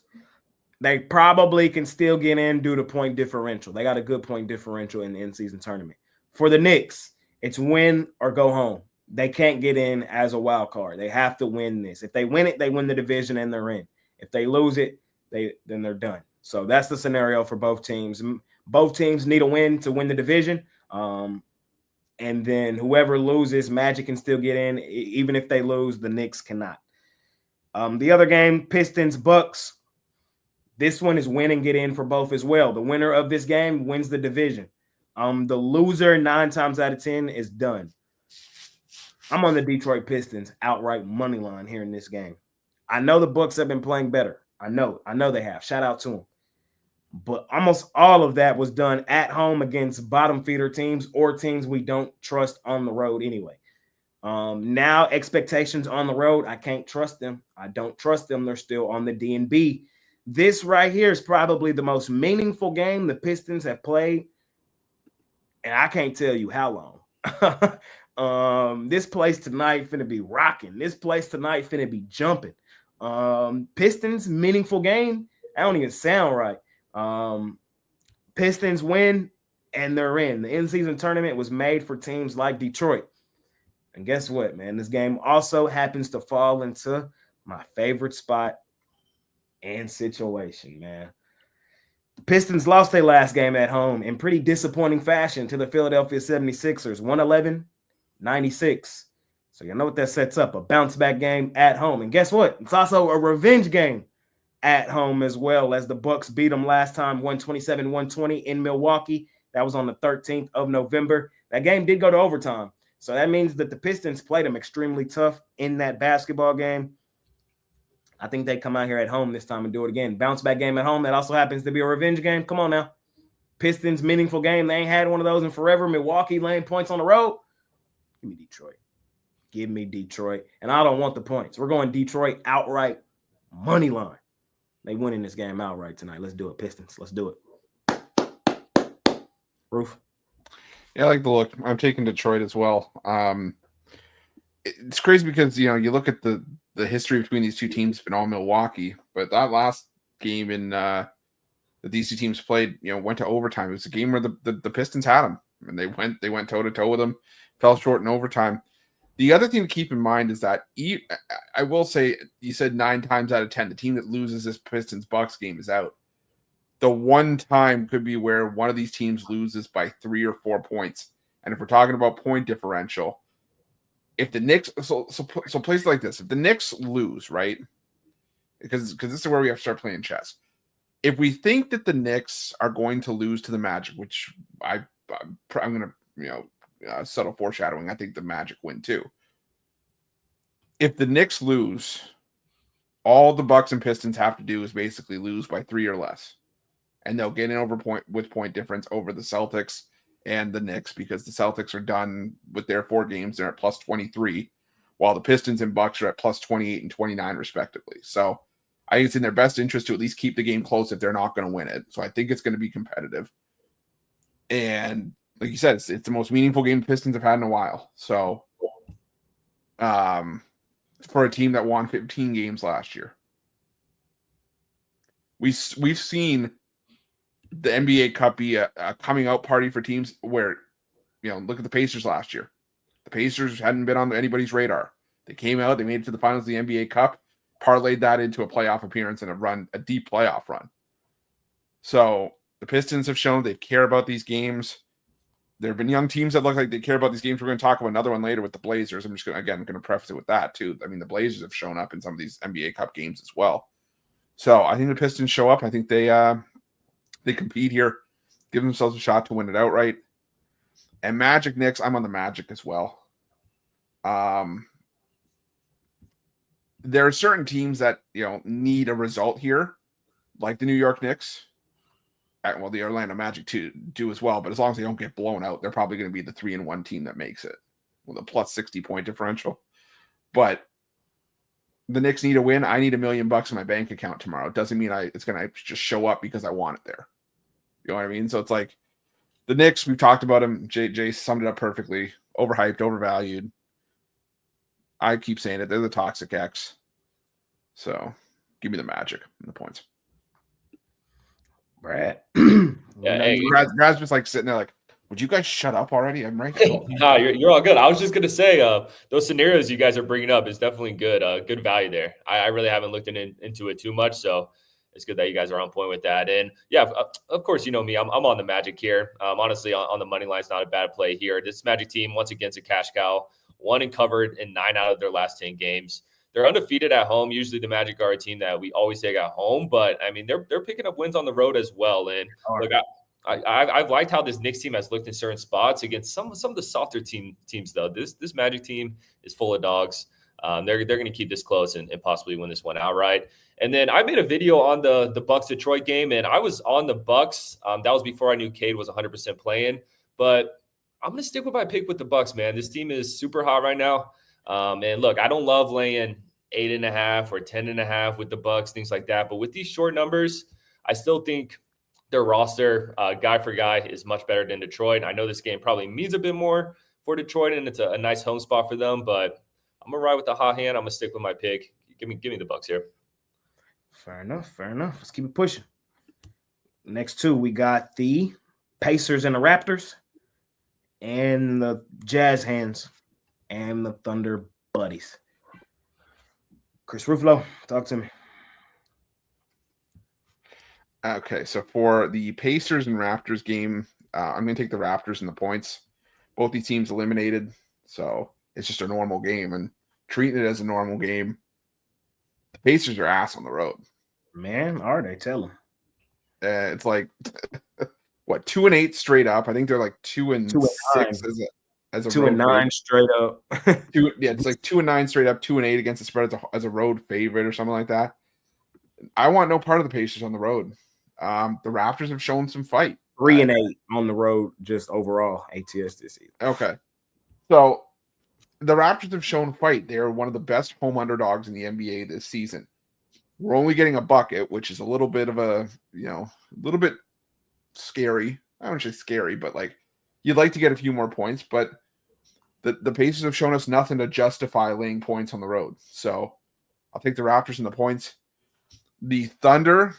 they probably can still get in due to point differential. They got a good point differential in the in-season tournament. For the Knicks, it's win or go home. They can't get in as a wild card. They have to win this. If they win it, they win the division and they're in. If they lose it, then they're done. So that's the scenario for both teams. Both teams need a win to win the division. And then whoever loses, Magic can still get in. Even if they lose, the Knicks cannot. The other game, Pistons, Bucks. This one is win and get in for both as well. The winner of this game wins the division. The loser 9 times out of 10 is done. I'm on the Detroit Pistons outright money line here in this game. I know the Bucks have been playing better. I know they have. Shout out to them. But almost all of that was done at home against bottom feeder teams or teams we don't trust on the road anyway. Now expectations on the road, I can't trust them. I don't trust them. They're still on the D&B. This right here is probably the most meaningful game the Pistons have played, and I can't tell you how long. This place tonight finna be rocking. This place tonight finna be jumping. Pistons, meaningful game. That don't even sound right. Pistons win, and they're in. The in-season tournament was made for teams like Detroit. And guess what, man? This game also happens to fall into my favorite spot and situation, man. The Pistons lost their last game at home in pretty disappointing fashion to the Philadelphia 76ers, 111-96. So you know what that sets up, a bounce-back game at home. And guess what? It's also a revenge game at home as well, as the Bucks beat them last time, 127-120 in Milwaukee. That was on the 13th of November. That game did go to overtime. So that means that the Pistons played them extremely tough in that basketball game. I think they come out here at home this time and do it again. Bounce back game at home. That also happens to be a revenge game. Come on now. Pistons, meaningful game. They ain't had one of those in forever. Milwaukee laying points on the road. Give me Detroit. Give me Detroit. And I don't want the points. We're going Detroit outright money line. They winning this game outright tonight. Let's do it, Pistons. Let's do it. Roof. Yeah, I like the look. I'm taking Detroit as well. It's crazy because, you look at the history between these two teams, been all Milwaukee, but that last game that these two teams played, went to overtime. It was a game where the Pistons had them, and they went toe to toe with them, fell short in overtime. The other thing to keep in mind is that I will say, you said 9 times out of 10, the team that loses this Pistons-Bucks game is out. The one time could be where one of these teams loses by 3 or 4 points. And if we're talking about point differential, if the Knicks, so places like this, if the Knicks lose, right? Because this is where we have to start playing chess. If we think that the Knicks are going to lose to the Magic, which I'm going to, subtle foreshadowing, I think the Magic win too. If the Knicks lose, all the Bucks and Pistons have to do is basically lose by 3 or less. And they'll get in with point difference over the Celtics and the Knicks, because the Celtics are done with their 4 games. They're at plus 23, while the Pistons and Bucks are at plus 28 and 29 respectively. So I think it's in their best interest to at least keep the game close if they're not going to win it. So I think it's going to be competitive. And like you said, it's the most meaningful game the Pistons have had in a while. So for a team that won 15 games last year, we've seen the NBA Cup be a coming out party for teams where, look at the Pacers last year. The Pacers hadn't been on anybody's radar. They came out, they made it to the finals of the NBA Cup, parlayed that into a playoff appearance and a deep playoff run. So the Pistons have shown they care about these games. There have been young teams that look like they care about these games. We're going to talk about another one later with the Blazers. I'm going to preface it with that too. I mean, the Blazers have shown up in some of these NBA Cup games as well. So I think the Pistons show up. I think they compete here, give themselves a shot to win it outright. And Magic Knicks, I'm on the Magic as well. There are certain teams that need a result here, like the New York Knicks. Well, the Orlando Magic do as well, but as long as they don't get blown out, they're probably going to be the 3-1 team that makes it with a plus 60 point differential. But the Knicks need a win. I need $1 million in my bank account tomorrow. It doesn't mean it's going to just show up because I want it there. You know what I mean? So it's like the Knicks, we've talked about them. Jay summed it up perfectly. Overhyped, overvalued. I keep saying it. They're the toxic X. So give me the Magic and the points. Brad. Brad's just like sitting there like, would you guys shut up already? I'm right. No, you're all good. I was just going to say those scenarios you guys are bringing up is definitely good. Good value there. I really haven't looked into it too much, so it's good that you guys are on point with that. And yeah, of course, you know me, I'm on the Magic here. Honestly, on the money line is not a bad play here. This Magic team, once again, is a cash cow. Won and covered in 9 out of their last 10 games. They're undefeated at home. Usually the Magic are a team that we always take at home, but I mean, they're picking up wins on the road as well. And look, I've liked how this Knicks team has looked in certain spots against some of the softer teams though. This Magic team is full of dogs. They're going to keep this close and possibly win this one outright. And then I made a video on the Bucks Detroit game, and I was on the Bucks. That was before I knew Cade was 100% playing. But I'm going to stick with my pick with the Bucks, man. This team is super hot right now. And look, I don't love laying 8.5 or 10.5 with the Bucks, things like that. But with these short numbers, I still think their roster, guy for guy, is much better than Detroit. I know this game probably means a bit more for Detroit, and it's a nice home spot for them. But I'm going to ride with the hot hand. I'm going to stick with my pick. give me the Bucks here. Fair enough. Let's keep it pushing. Next two, we got the Pacers and the Raptors, and the Jazz Hands and the Thunder Buddies. Chris Ruffalo, talk to me. Okay, so for the Pacers and Raptors game, I'm going to take the Raptors and the points. Both these teams eliminated, so it's just a normal game, and treating it as a normal game. The Pacers are ass on the road. Man, are they? Tell them. It's like what, 2-8 straight up. I think they're like 2-6 as a 2-9 straight up. It's like 2-9 straight up, 2-8 against the spread as a road favorite or something like that. I want no part of the Pacers on the road. The Raptors have shown some fight. 3-8 on the road, just overall ATS this season. Okay, so the Raptors have shown fight. They are one of the best home underdogs in the NBA this season. We're only getting a bucket, which is a little bit of a little bit scary. I wouldn't say scary, but like you'd like to get a few more points. But the Pacers have shown us nothing to justify laying points on the road. So I'll take the Raptors and the points. The Thunder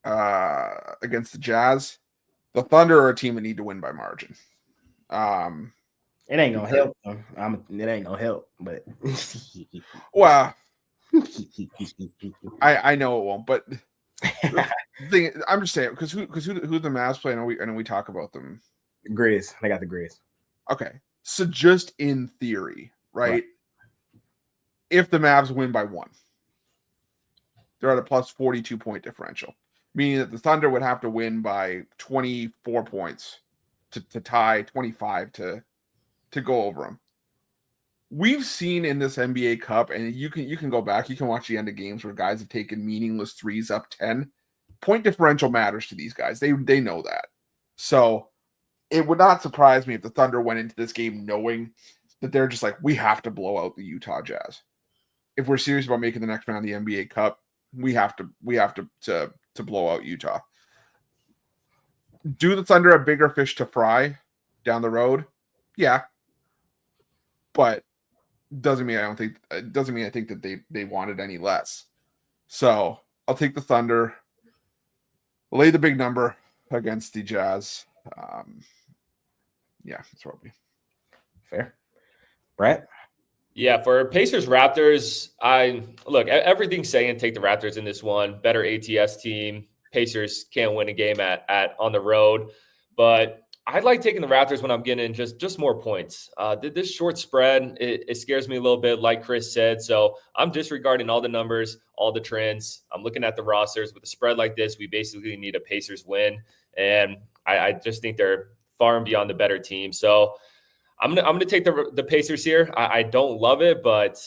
against the Jazz. The Thunder are a team that need to win by margin. It ain't gonna help. It ain't gonna help, but well, I know it won't. But I'm just saying because who the Mavs play? I know we talk about them. Grizz. They got the Grizz. Okay, so just in theory, right? If the Mavs win by 1, they're at a plus 42 point differential, meaning that the Thunder would have to win by 24 points to tie 25 to go over them. We've seen in this NBA Cup, and you can go back, you can watch the end of games where guys have taken meaningless threes up 10. Point differential matters to these guys. They know that. So it would not surprise me if the Thunder went into this game knowing that they're just like, we have to blow out the Utah Jazz. If we're serious about making the next round of the NBA Cup, we have to blow out Utah. Do the Thunder a bigger fish to fry down the road? Yeah. But doesn't mean I think that they wanted any less. So I'll take the Thunder, lay the big number against the Jazz. Yeah, that's what it'll be. Fair. Brett? Yeah, for Pacers Raptors, everything's saying take the Raptors in this one. Better ATS team. Pacers can't win a game at on the road, but I'd like taking the Raptors when I'm getting just more points. This short spread, it scares me a little bit, like Chris said. So I'm disregarding all the numbers, all the trends. I'm looking at the rosters. With a spread like this, we basically need a Pacers win, and I just think they're far and beyond the better team. So I'm gonna take the Pacers here. I don't love it, but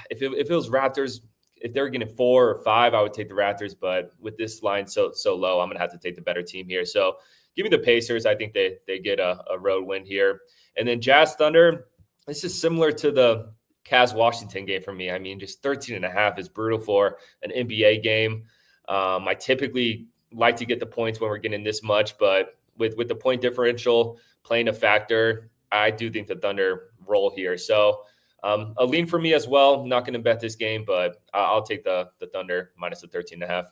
if it was Raptors, if they're getting 4 or 5, I would take the Raptors. But with this line so low, I'm gonna have to take the better team here. So give me the Pacers. I think they get a road win here. And then Jazz Thunder. This is similar to the Cavs Washington game for me. I mean, just 13.5 is brutal for an NBA game. I typically like to get the points when we're getting this much, but with the point differential playing a factor, I do think the Thunder roll here. So a lean for me as well. I'm not going to bet this game, but I'll take the Thunder minus the 13.5.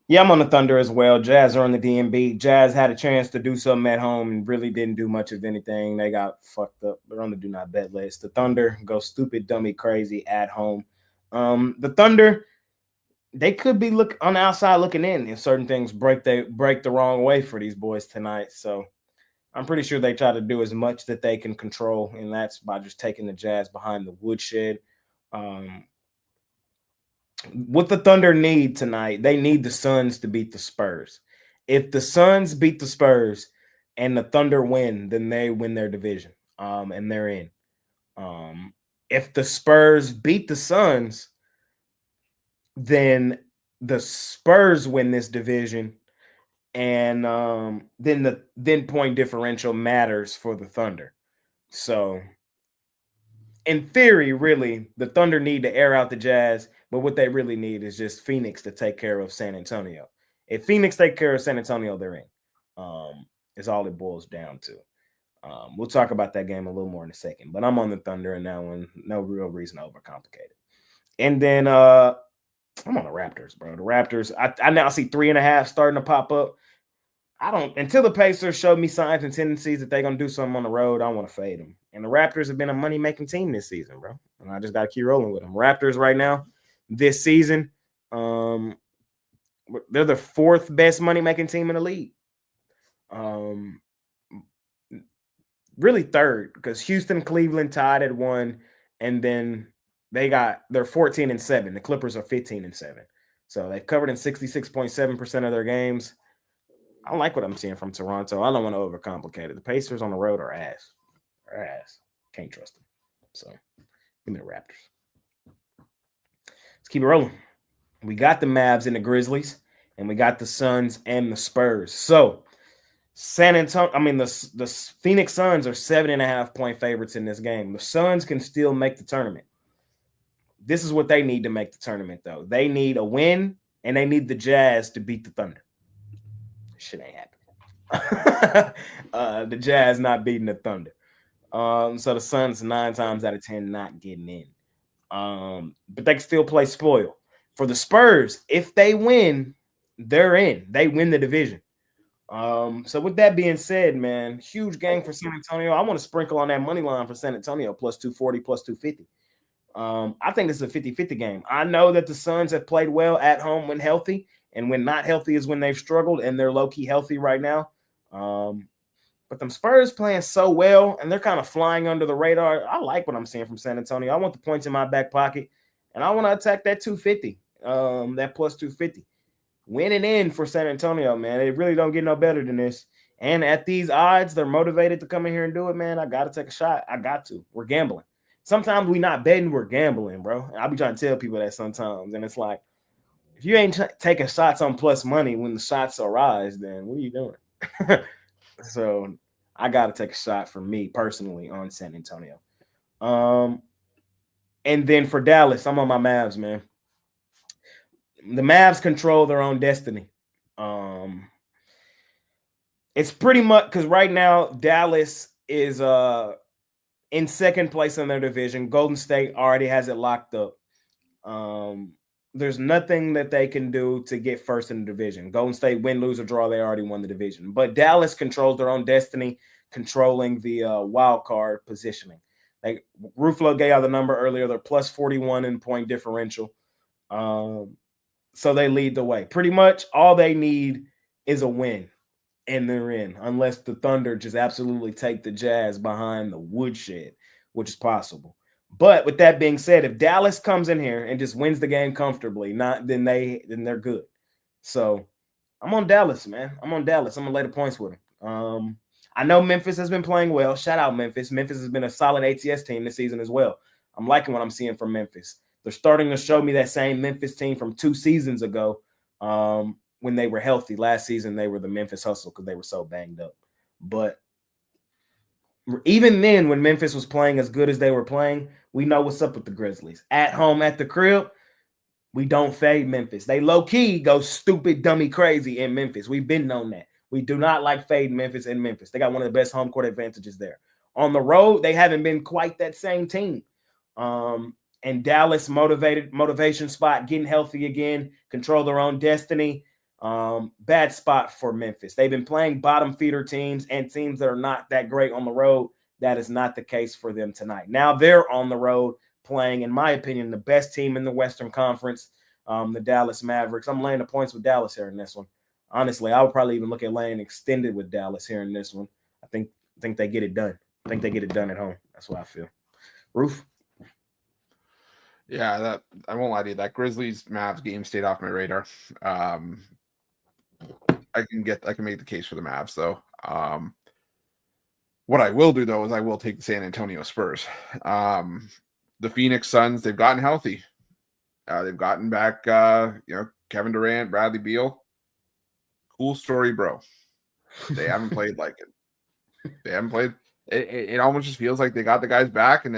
Yeah, I'm on the Thunder as well. Jazz are on the DMB. Jazz had a chance to do something at home and really didn't do much of anything. They got fucked up. They're on the do not bet list. The Thunder go stupid, dummy, crazy at home. The Thunder, they could be on the outside looking in if certain things break the wrong way for these boys tonight. So I'm pretty sure they try to do as much that they can control, and that's by just taking the Jazz behind the woodshed. What the Thunder need tonight, they need the Suns to beat the Spurs. If the Suns beat the Spurs and the Thunder win, then they win their division, and they're in. If the Spurs beat the Suns, then the Spurs win this division, and then point differential matters for the Thunder. So in theory, really, the Thunder need to air out the Jazz, but what they really need is just Phoenix to take care of San Antonio. If Phoenix take care of San Antonio, they're in. It's all it boils down to. We'll talk about that game a little more in a second, but I'm on the Thunder in that one. No real reason to overcomplicate it. And then I'm on the Raptors, bro. The Raptors, I now see 3.5 starting to pop up. I don't until the Pacers show me signs and tendencies that they're gonna do something on the road. I want to fade them. And the Raptors have been a money-making team this season, bro. And I just gotta keep rolling with them. Raptors right now, this season, they're the 4th best money-making team in the league. Really 3rd, because Houston, Cleveland tied at 1, and then they're 14-7. The Clippers are 15-7. So they've covered in 66.7% of their games. I like what I'm seeing from Toronto. I don't want to overcomplicate it. The Pacers on the road are ass. They're ass. Can't trust them. So give me the Raptors. Let's keep it rolling. We got the Mavs and the Grizzlies, and we got the Suns and the Spurs. So the Phoenix Suns are 7.5-point favorites in this game. The Suns can still make the tournament. This is what they need to make the tournament, though. They need a win, and they need the Jazz to beat the Thunder. Shit ain't happening. The Jazz not beating the Thunder. So the Suns 9 times out of 10 not getting in. But they can still play spoil. For the Spurs, if they win, they're in. They win the division. So with that being said, man, huge game for San Antonio. I want to sprinkle on that money line for San Antonio, plus 240, plus 250. I think this is a 50-50 game. I know that the Suns have played well at home when healthy, and when not healthy is when they've struggled, and they're low-key healthy right now. But them Spurs playing so well, and they're kind of flying under the radar. I like what I'm seeing from San Antonio. I want the points in my back pocket, and I want to attack that 250, that plus 250. Winning in for San Antonio, man. They really don't get no better than this. And at these odds, they're motivated to come in here and do it, man. I got to take a shot. I got to. We're gambling. Sometimes we not betting, we're gambling, bro. I'll be trying to tell people that sometimes. And it's like, if you ain't taking shots on plus money when the shots arise, then what are you doing? So I got to take a shot for me personally on San Antonio. And then for Dallas, I'm on my Mavs, man. The Mavs control their own destiny. It's pretty much because right now Dallas is in second place in their division. Golden State already has it locked up. There's nothing that they can do to get first in the division. Golden State win, lose, or draw, they already won the division. But Dallas controls their own destiny, controlling the wild card positioning. Like Ruflo gave out the number earlier. They're plus 41 in point differential. So they lead the way. Pretty much all they need is a win, and they're in, unless the Thunder just absolutely take the Jazz behind the woodshed, which is possible. But with that being said, if Dallas comes in here and just wins the game comfortably, then they're good. So I'm on Dallas, man. I'm on Dallas. I'm gonna lay the points with them. I know Memphis has been playing well. Shout out Memphis. Memphis has been a solid ATS team this season as well. I'm liking what I'm seeing from Memphis. They're starting to show me that same Memphis team from 2 seasons ago when they were healthy. Last season, they were the Memphis Hustle because they were so banged up. But even then, when Memphis was playing as good as they were playing, we know what's up with the Grizzlies. At home, at the crib, we don't fade Memphis. They low-key go stupid, dummy, crazy in Memphis. We've been known that. We do not like fade Memphis in Memphis. They got one of the best home court advantages there. On the road, they haven't been quite that same team. And Dallas motivation spot, getting healthy again, control their own destiny. Bad spot for Memphis. They've been playing bottom feeder teams and teams that are not that great on the road. That is not the case for them tonight. Now they're on the road playing, in my opinion, the best team in the Western Conference, the Dallas Mavericks. I'm laying the points with Dallas here in this one. Honestly, I would probably even look at laying extended with Dallas here in this one. I think they get it done. I think they get it done at home. That's what I feel. Roof? Yeah, that I won't lie to you. That Grizzlies Mavs game stayed off my radar. I can make the case for the Mavs though. What I will do though is I will take the San Antonio Spurs. The Phoenix Suns, they've gotten healthy. They've gotten back Kevin Durant, Bradley Beal. Cool story, bro. They haven't played like it. They haven't played. It almost just feels like they got the guys back, and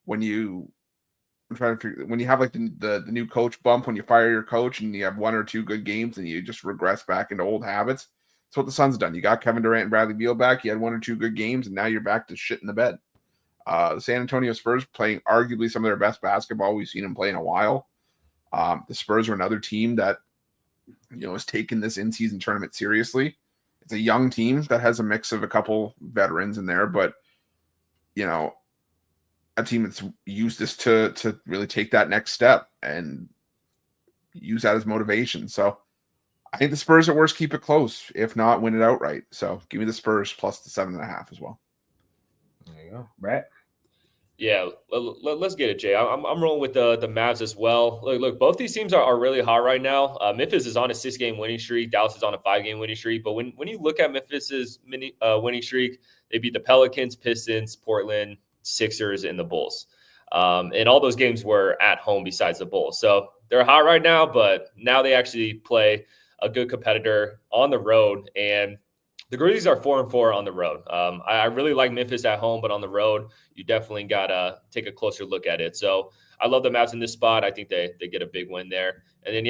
when you have like the new coach bump, when you fire your coach and you have 1 or 2 good games and you just regress back into old habits. That's what the Suns done. You got Kevin Durant and Bradley Beal back. You had 1 or 2 good games, and now you're back to shit in the bed. The San Antonio Spurs playing arguably some of their best basketball we've seen them play in a while. The Spurs are another team that, has taken this in-season tournament seriously. It's a young team that has a mix of a couple veterans in there, but, a team that's used this to really take that next step and use that as motivation. So I think the Spurs at worst keep it close, if not win it outright. So give me the Spurs plus the 7.5 as well. There you go, Brad. Yeah, let's get it, Jay. I'm rolling with the Mavs as well. Look, both these teams are really hot right now. Memphis is on a 6-game winning streak. Dallas is on a 5-game winning streak. But when you look at Memphis's winning streak, they beat the Pelicans, Pistons, Portland, Sixers, and the Bulls. And all those games were at home besides the Bulls. So they're hot right now, but now they actually play a good competitor on the road. And the Grizzlies are 4-4 on the road. I really like Memphis at home, but on the road, you definitely got to take a closer look at it. So I love the Mavs in this spot. I think they get a big win there. And then,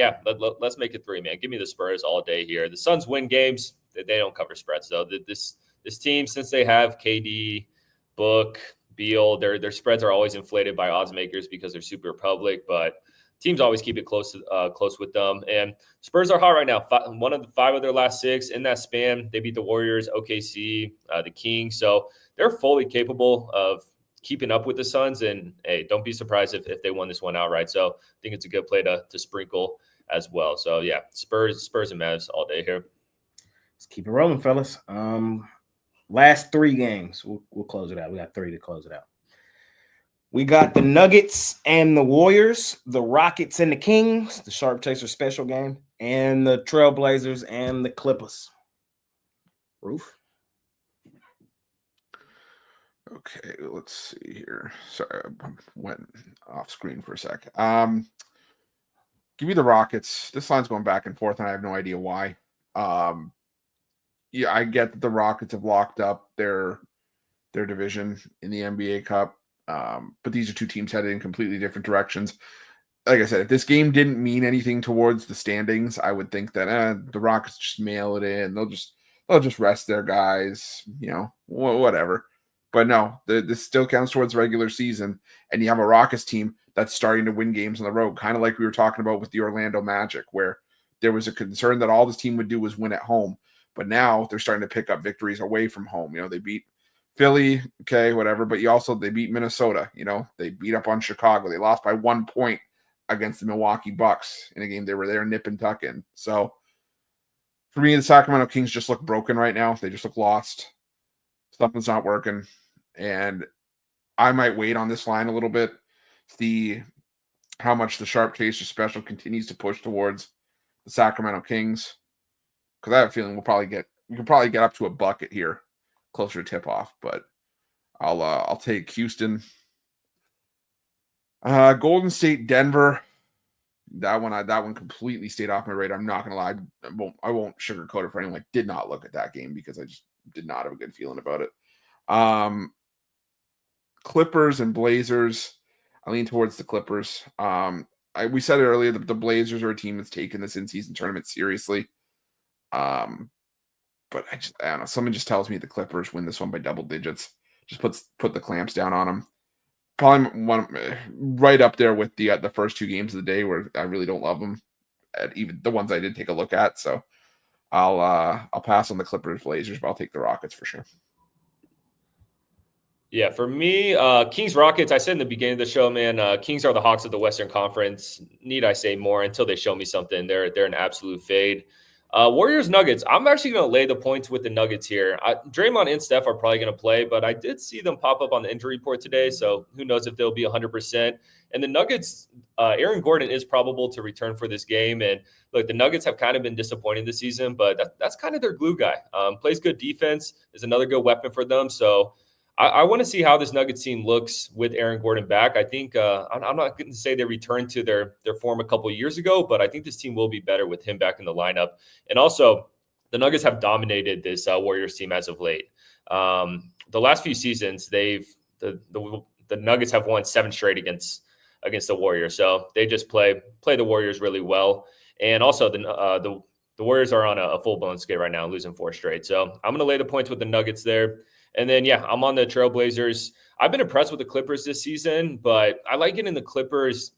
let's make it 3, man. Give me the Spurs all day here. The Suns win games. They don't cover spreads, though. This team, since they have KD, Book, Beal, their spreads are always inflated by odds makers because they're super public, but teams always keep it close with them. And Spurs are hot right now. 1 of the 5 of their last 6 in that span. They beat the Warriors, OKC, the Kings. So they're fully capable of keeping up with the Suns. And hey, don't be surprised if they won this one outright. So I think it's a good play to sprinkle as well. So yeah, Spurs and Mavs all day here. Let's keep it rolling, fellas. Last 3 games. We'll close it out. We got 3 to close it out. We got the Nuggets and the Warriors, the Rockets and the Kings, the Sharp Chaser special game, and the Trailblazers and the Clippers. Roof. Okay, let's see here. Sorry, I went off screen for a sec. Give me the Rockets. This line's going back and forth, and I have no idea why. I get that the Rockets have locked up their division in the NBA Cup. But these are 2 teams headed in completely different directions. Like I said, if this game didn't mean anything towards the standings, I would think that the Rockets just mail it in. They'll just rest their guys, whatever. But no, this still counts towards the regular season, and you have a Rockets team that's starting to win games on the road, kind of like we were talking about with the Orlando Magic, where there was a concern that all this team would do was win at home. But now they're starting to pick up victories away from home. They beat Philly, okay, whatever, but they beat Minnesota, they beat up on Chicago. They lost by 1 point against the Milwaukee Bucks in a game they were there nip and tuck in. So for me, the Sacramento Kings just look broken right now. They just look lost. Something's not working. And I might wait on this line a little bit, see how much the Sharp Chaser special continues to push towards the Sacramento Kings. Because I have a feeling we can probably get up to a bucket here, closer to tip off, but I'll take Houston. Golden State, Denver. That one completely stayed off my radar. I'm not gonna lie. I won't sugarcoat it for anyone. I did not look at that game because I just did not have a good feeling about it. Clippers and Blazers. I lean towards the Clippers. We said it earlier that the Blazers are a team that's taken this in-season tournament seriously. But I don't know. Someone just tells me the Clippers win this one by double digits. Just put the clamps down on them. Probably right up there with the first 2 games of the day where I really don't love them. Even the ones I did take a look at. So I'll pass on the Clippers, Blazers, but I'll take the Rockets for sure. Yeah, for me, Kings Rockets, I said in the beginning of the show, man, Kings are the Hawks of the Western Conference. Need I say more? Until they show me something, they're an absolute fade. Warriors Nuggets. I'm actually going to lay the points with the Nuggets here. Draymond and Steph are probably going to play, but I did see them pop up on the injury report today, so who knows if they'll be 100%. And the Nuggets, Aaron Gordon is probable to return for this game. And look, the Nuggets have kind of been disappointing this season, but that's kind of their glue guy. Plays good defense, is another good weapon for them. So I want to see how this Nuggets team looks with Aaron Gordon back. I think I'm not going to say they returned to their form a couple of years ago, but I think this team will be better with him back in the lineup. And also, the Nuggets have dominated this Warriors team as of late. The last few seasons, the Nuggets have won 7 straight against the Warriors. So they just play the Warriors really well. And also, the Warriors are on a full-blown skate right now, losing 4 straight. So I'm going to lay the points with the Nuggets there. And then, yeah, I'm on the Trailblazers. I've been impressed with the Clippers this season, but I like getting the Clippers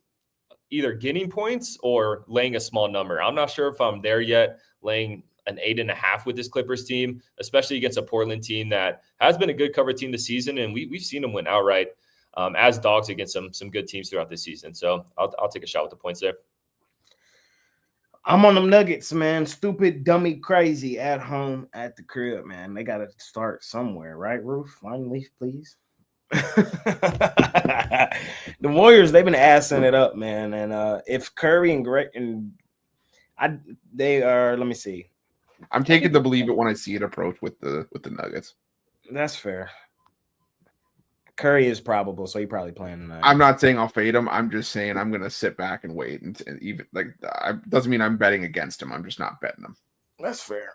either getting points or laying a small number. I'm not sure if I'm there yet, laying an 8.5 with this Clippers team, especially against a Portland team that has been a good cover team this season. And we've seen them win outright as dogs against some good teams throughout this season. So I'll take a shot with the points there. I'm on them Nuggets, man. Stupid, dummy, crazy at home at the crib, man. They got to start somewhere, right, Roof? Finally, please. The Warriors, they've been assing it up, man. And if Curry and Greg they are, let me see. I'm taking the believe it when I see it approach with the Nuggets. That's fair. Curry is probable, so he probably playing tonight. I'm not saying I'll fade him. I'm just saying I'm going to sit back and wait. And even doesn't mean I'm betting against him. I'm just not betting him. That's fair.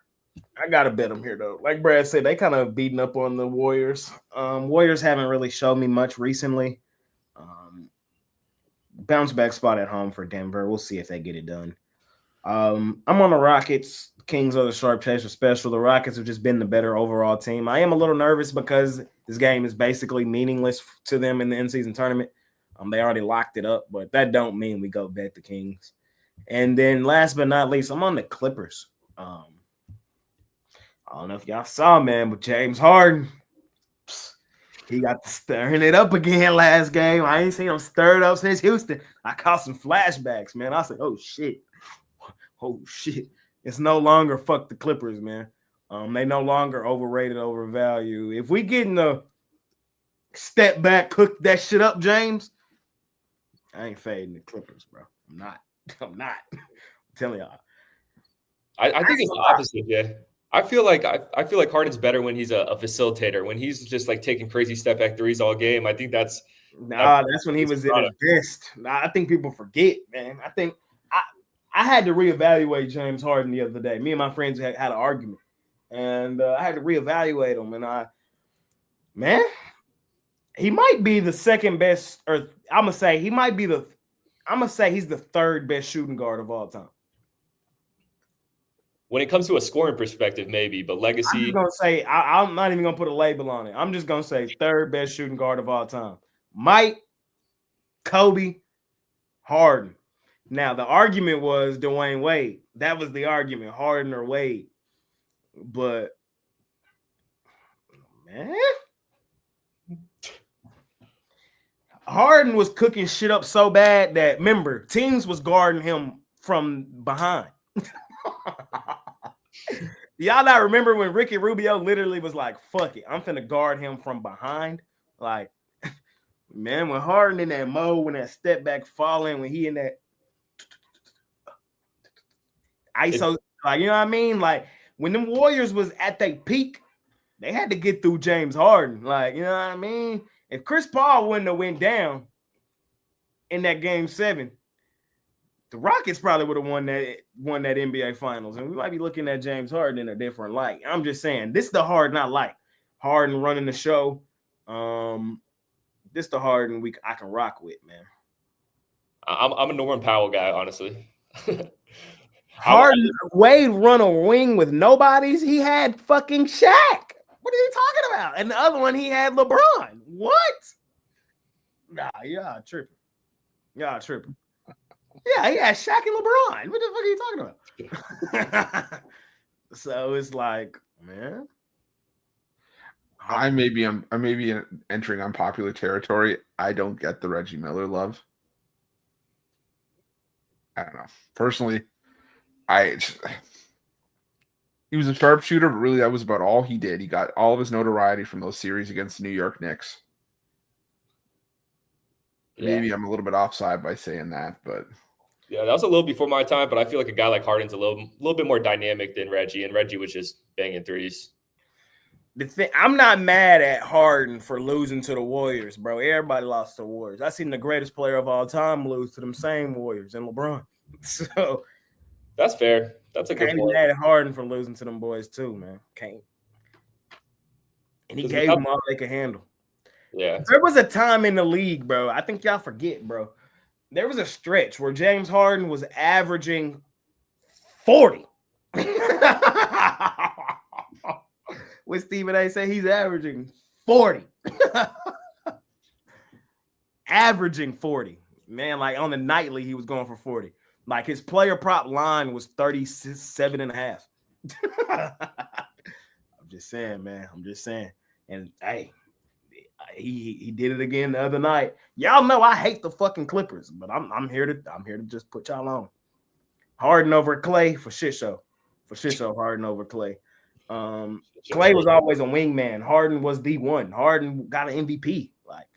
I got to bet him here, though. Like Brad said, they kind of beating up on the Warriors. Warriors haven't really shown me much recently. Bounce back spot at home for Denver. We'll see if they get it done. I'm on the Rockets. Kings are the sharp chaser special. The Rockets have just been the better overall team. I am a little nervous because this game is basically meaningless to them in the in-season tournament. They already locked it up, but that don't mean we go bet the Kings. And then last but not least, I'm on the Clippers. I don't know if y'all saw, man, but James Harden, he got to stirring it up again last game. I ain't seen him stirred up since Houston. I caught some flashbacks, man. I said, oh, shit. Oh, shit. It's no longer fuck the Clippers, man. They no longer overrated, overvalued. If we get in a step back, cook that shit up, James, I ain't fading the Clippers, bro. I'm not. I'm telling y'all. I think it's the opposite, yeah. I feel like Harden's better when he's a facilitator. When he's just like taking crazy step back threes all game, I think that's when he was at his best. I think people forget, man. I had to reevaluate James Harden the other day. Me and my friends had an argument, and I had to reevaluate him. And he might be the second best, or I'm gonna say he's the third best shooting guard of all time. When it comes to a scoring perspective, maybe, but legacy. I'm just gonna say I'm not even gonna put a label on it. I'm just gonna say third best shooting guard of all time. Mike, Kobe, Harden. Now, the argument was Dwayne Wade. That was the argument, Harden or Wade. But, man, Harden was cooking shit up so bad that, remember, teams was guarding him from behind. Y'all not remember when Ricky Rubio literally was like, fuck it, I'm finna guard him from behind? Like, man, when Harden in that mode, when that step back falling, when he in that ISO, like, you know what I mean? Like, when them Warriors was at their peak, they had to get through James Harden. Like, you know what I mean? If Chris Paul wouldn't have went down in that game 7, the Rockets probably would have won that NBA Finals. And we might be looking at James Harden in a different light. I'm just saying, this is the Harden I like. Harden running the show. This the Harden I can rock with, man. I'm a Norman Powell guy, honestly. Harden, Wade run a wing with nobodies. He had fucking Shaq. What are you talking about? And the other one, he had LeBron. What? Nah, y'all tripping. Yeah, he had Shaq and LeBron. What the fuck are you talking about? So it's like, man. I may be entering unpopular territory. I don't get the Reggie Miller love. I don't know. Personally, he was a sharpshooter, but really that was about all he did. He got all of his notoriety from those series against the New York Knicks. Yeah. Maybe I'm a little bit offside by saying that, but yeah, that was a little before my time. But I feel like a guy like Harden's a little bit more dynamic than Reggie, and Reggie was just banging threes. I'm not mad at Harden for losing to the Warriors, bro. Everybody lost to the Warriors. I seen the greatest player of all time lose to them same Warriors and LeBron. So that's fair. That's a good point. Can't be mad at Harden for losing to them boys too, man. Can't. And he gave them all they could handle. Yeah. There was a time in the league, bro. I think y'all forget, bro. There was a stretch where James Harden was averaging 40. what Stephen A. said, he's averaging 40. Averaging 40. Man, like on the nightly, he was going for 40. Like his player prop line was 37 and a half. I'm just saying, man. I'm just saying. And hey, he did it again the other night. Y'all know I hate the fucking Clippers, but I'm here to just put y'all on. Harden over Clay for shit show. For shit show, Harden over Clay. Clay was always a wingman. Harden was the one. Harden got an MVP. Like,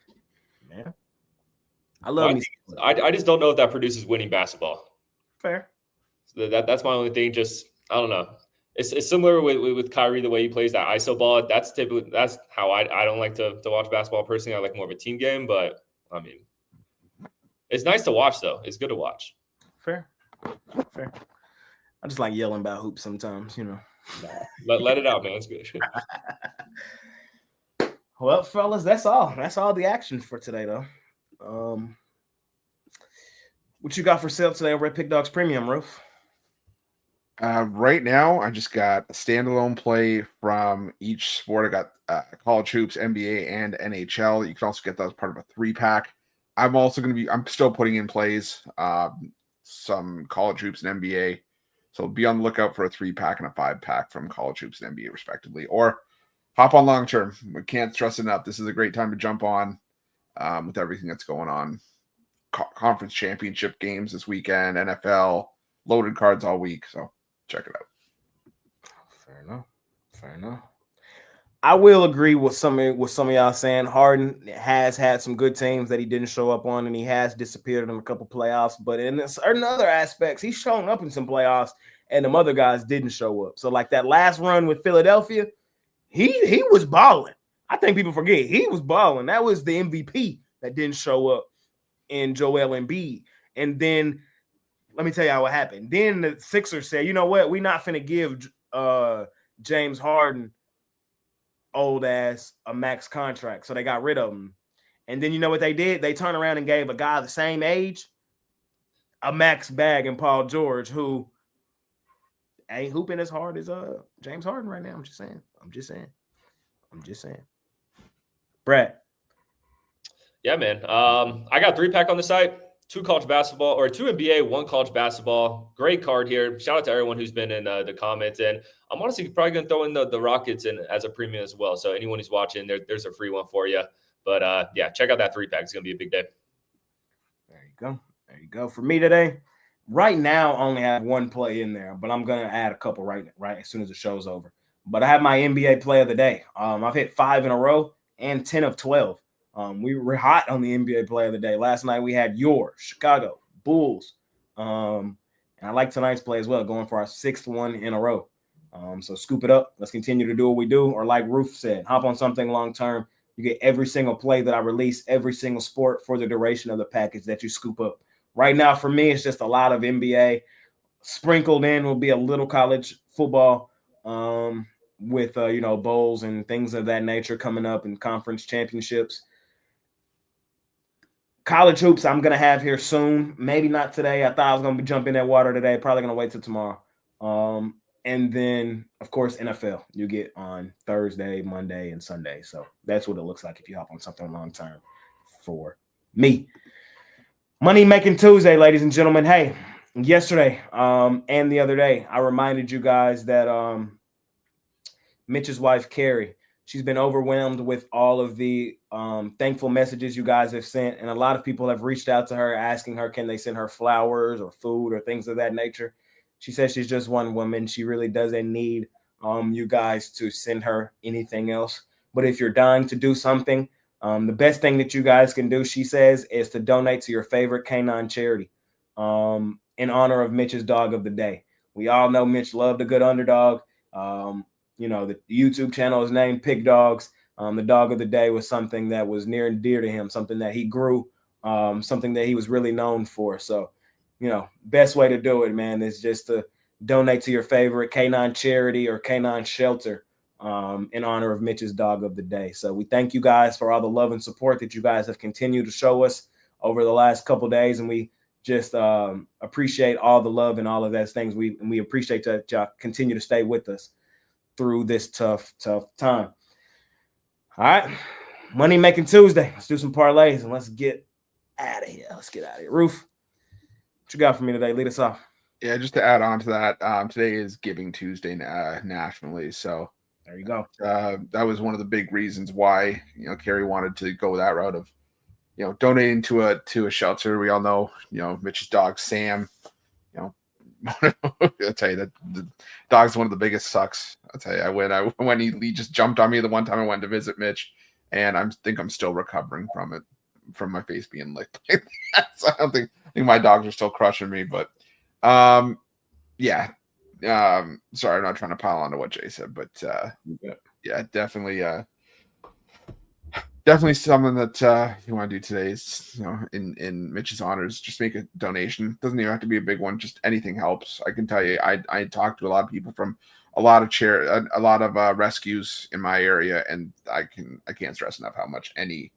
man. I love me. I just don't know if that produces winning basketball. Fair. So that's my only thing. Just I don't know. It's similar with Kyrie, the way he plays that ISO ball. That's how I don't like to watch basketball personally. I like more of a team game, but I mean, it's nice to watch though. It's good to watch. Fair. I just like yelling about hoops sometimes, you know. Let it out, man. It's good. Well, fellas, that's all. That's all the action for today, though. What you got for sale today over at Pick Dogs Premium, Roof? Right now, I just got a standalone play from each sport. I got college hoops, NBA, and NHL. You can also get that as part of a 3-pack. I'm still putting in plays, some college hoops and NBA. So be on the lookout for a 3-pack and a 5-pack from college hoops and NBA, respectively. Or hop on long term. We can't stress enough. This is a great time to jump on with everything that's going on. Conference championship games this weekend, NFL, loaded cards all week. So check it out. Fair enough. I will agree with some of y'all saying Harden has had some good teams that he didn't show up on, and he has disappeared in a couple playoffs. But in certain other aspects, he's shown up in some playoffs, and them other guys didn't show up. So like that last run with Philadelphia, he was balling. I think people forget he was balling. That was the MVP that didn't show up in Joel Embiid. And then let me tell y'all what happened. Then the Sixers said, you know what? We're not finna give James Harden old ass a max contract. So they got rid of him. And then you know what they did? They turned around and gave a guy the same age a max bag in Paul George, who ain't hooping as hard as James Harden right now. I'm just saying. Brett. Yeah, man. I got 3-pack on the site. 2 college basketball, or 2 NBA, 1 college basketball. Great card here. Shout out to everyone who's been in the comments. And I'm honestly probably going to throw in the Rockets in as a premium as well. So anyone who's watching, there's a free one for you. But yeah, check out that 3-pack. It's going to be a big day. There you go. For me today, right now, I only have 1 play in there, but I'm going to add a couple right as soon as the show's over. But I have my NBA play of the day. I've hit 5 in a row and 10 of 12. We were hot on the NBA play of the day. Last night we had your Chicago Bulls. And I like tonight's play as well, going for our 6th one in a row. So scoop it up. Let's continue to do what we do. Or like Roof said, hop on something long-term. You get every single play that I release, every single sport for the duration of the package that you scoop up. Right now, for me, it's just a lot of NBA. Sprinkled in will be a little college football with, bowls and things of that nature coming up and conference championships. College hoops I'm going to have here soon. Maybe not today. I thought I was going to jump in that water today. Probably going to wait till tomorrow. And then, of course, NFL. You get on Thursday, Monday, and Sunday. So that's what it looks like if you hop on something long-term for me. Money Making Tuesday, ladies and gentlemen. Hey, yesterday and the other day, I reminded you guys that Mitch's wife, Carrie, she's been overwhelmed with all of the thankful messages you guys have sent. And a lot of people have reached out to her asking her, can they send her flowers or food or things of that nature? She says she's just one woman. She really doesn't need you guys to send her anything else. But if you're dying to do something, the best thing that you guys can do, she says, is to donate to your favorite canine charity in honor of Mitch's dog of the day. We all know Mitch loved a good underdog. The YouTube channel is named Pick Dogs. The dog of the day was something that was near and dear to him, something that he grew, something that he was really known for. So, best way to do it, man, is just to donate to your favorite canine charity or canine shelter in honor of Mitch's dog of the day. So we thank you guys for all the love and support that you guys have continued to show us over the last couple of days. And we just appreciate all the love and all of those things. We appreciate that y'all continue to stay with us. through this tough time. All right. Money Making Tuesday. Let's do some parlays and let's get out of here. Roof, what you got for me today? Lead us off. Yeah, just to add on to that, today is Giving Tuesday nationally. So there you go. That was one of the big reasons why, Kerry wanted to go that route of, donating to a shelter. We all know, Mitch's dog, Sam, I'll tell you that the dog's one of the biggest sucks. I'll tell you, when he just jumped on me the one time I went to visit Mitch, and I think I'm still recovering from it, from my face being licked. So I think my dogs are still crushing me, but yeah. Sorry, I'm not trying to pile on to what Jay said, but yeah, definitely something that you want to do today is, in Mitch's honors, just make a donation. Doesn't even have to be a big one, just anything helps. I can tell you, I talked to a lot of people from a lot of rescues in my area, and I can't stress enough how much any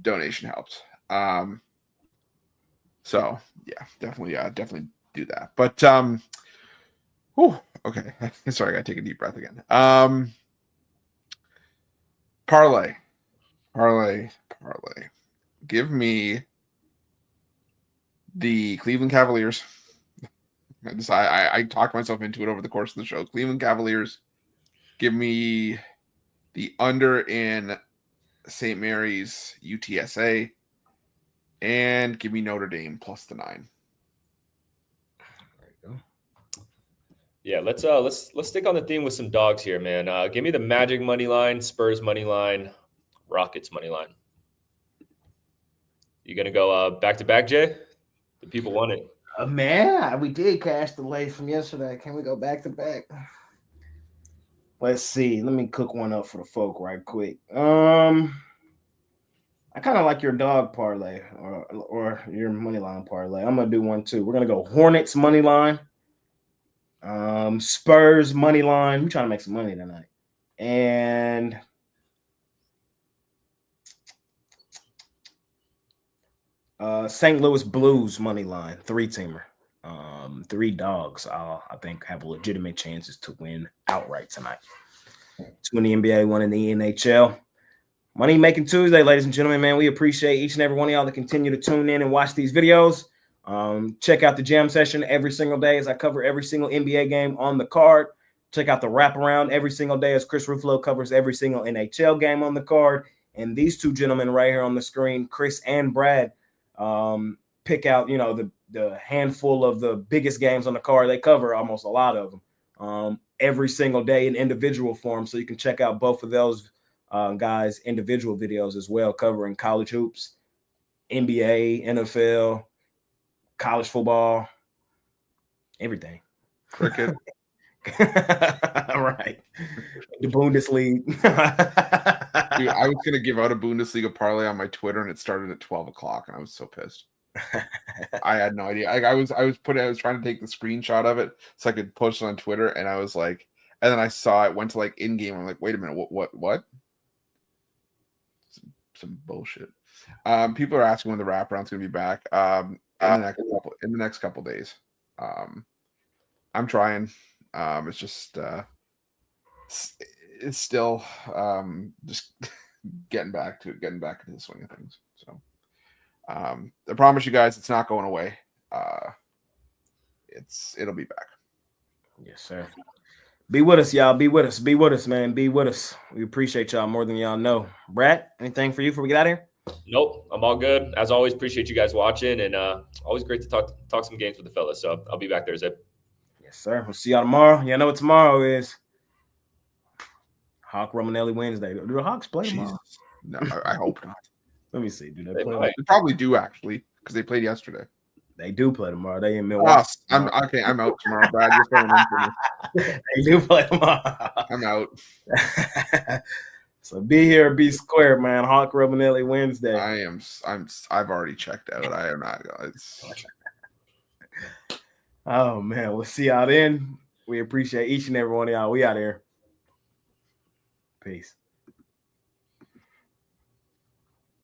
donation helps. So yeah, definitely do that. But okay. Sorry, I gotta take a deep breath again. Parlay. Give me the Cleveland Cavaliers. I talked myself into it over the course of the show. Cleveland Cavaliers. Give me the under in St. Mary's UTSA, and give me Notre Dame plus the 9. There you go. Yeah, let's stick on the theme with some dogs here, man. Give me the Magic money line, Spurs money line, Rockets money line. You gonna go back to back, Jay? The people want it. Man, we did cash the late from yesterday. Can we go back to back? Let's see. Let me cook one up for the folk right quick. I kind of like your dog parlay or your money line parlay. I'm gonna do one too. We're gonna go Hornets money line, Spurs money line. We're trying to make some money tonight, and St. Louis Blues money line, 3-teamer. 3 dogs, I think, have legitimate chances to win outright tonight. 2 in the NBA, 1 in the NHL. Money Making Tuesday, ladies and gentlemen, man. We appreciate each and every one of y'all that continue to tune in and watch these videos. Check out the jam session every single day as I cover every single NBA game on the card. Check out the wraparound every single day as Chris Ruffalo covers every single NHL game on the card. And these 2 gentlemen right here on the screen, Chris and Brad, pick out, the handful of the biggest games on the card. They cover almost a lot of them every single day in individual form. So you can check out both of those guys' individual videos as well, covering college hoops, NBA, NFL, college football, everything. Cricket. All right. The Bundesliga. Dude, I was going to give out a Bundesliga parlay on my Twitter, and it started at 12 o'clock, and I was so pissed. I had no idea. I was trying to take the screenshot of it so I could post it on Twitter, and I was like, and then I saw it went to like in game. I'm like, wait a minute, what? Some bullshit. People are asking when the wraparound's gonna be back. In the next couple days. I'm trying. It's just it's still just getting back into the swing of things. So I promise you guys, it's not going away. It'll be back. Yes, sir. Be with us, y'all. Be with us, man. Be with us. We appreciate y'all more than y'all know. Brad, anything for you before we get out of here? Nope, I'm all good. As always, appreciate you guys watching, and always great to talk some games with the fellas. So I'll be back Thursday. Yes, sir. We'll see y'all tomorrow. Y'all know what tomorrow is. Hawk Romanelli Wednesday. Do the Hawks play tomorrow? No, I hope not. Let me see. Do they play? They probably do, actually, because they played yesterday. They do play tomorrow. They in Milwaukee. I'm out tomorrow, Brad. You're filling in for me. They do play tomorrow. I'm out. So be here, be square, man. Hawk Romanelli Wednesday. I've already checked out. I am not. Oh man, we'll see y'all then. We appreciate each and every one of y'all. We out here. Peace.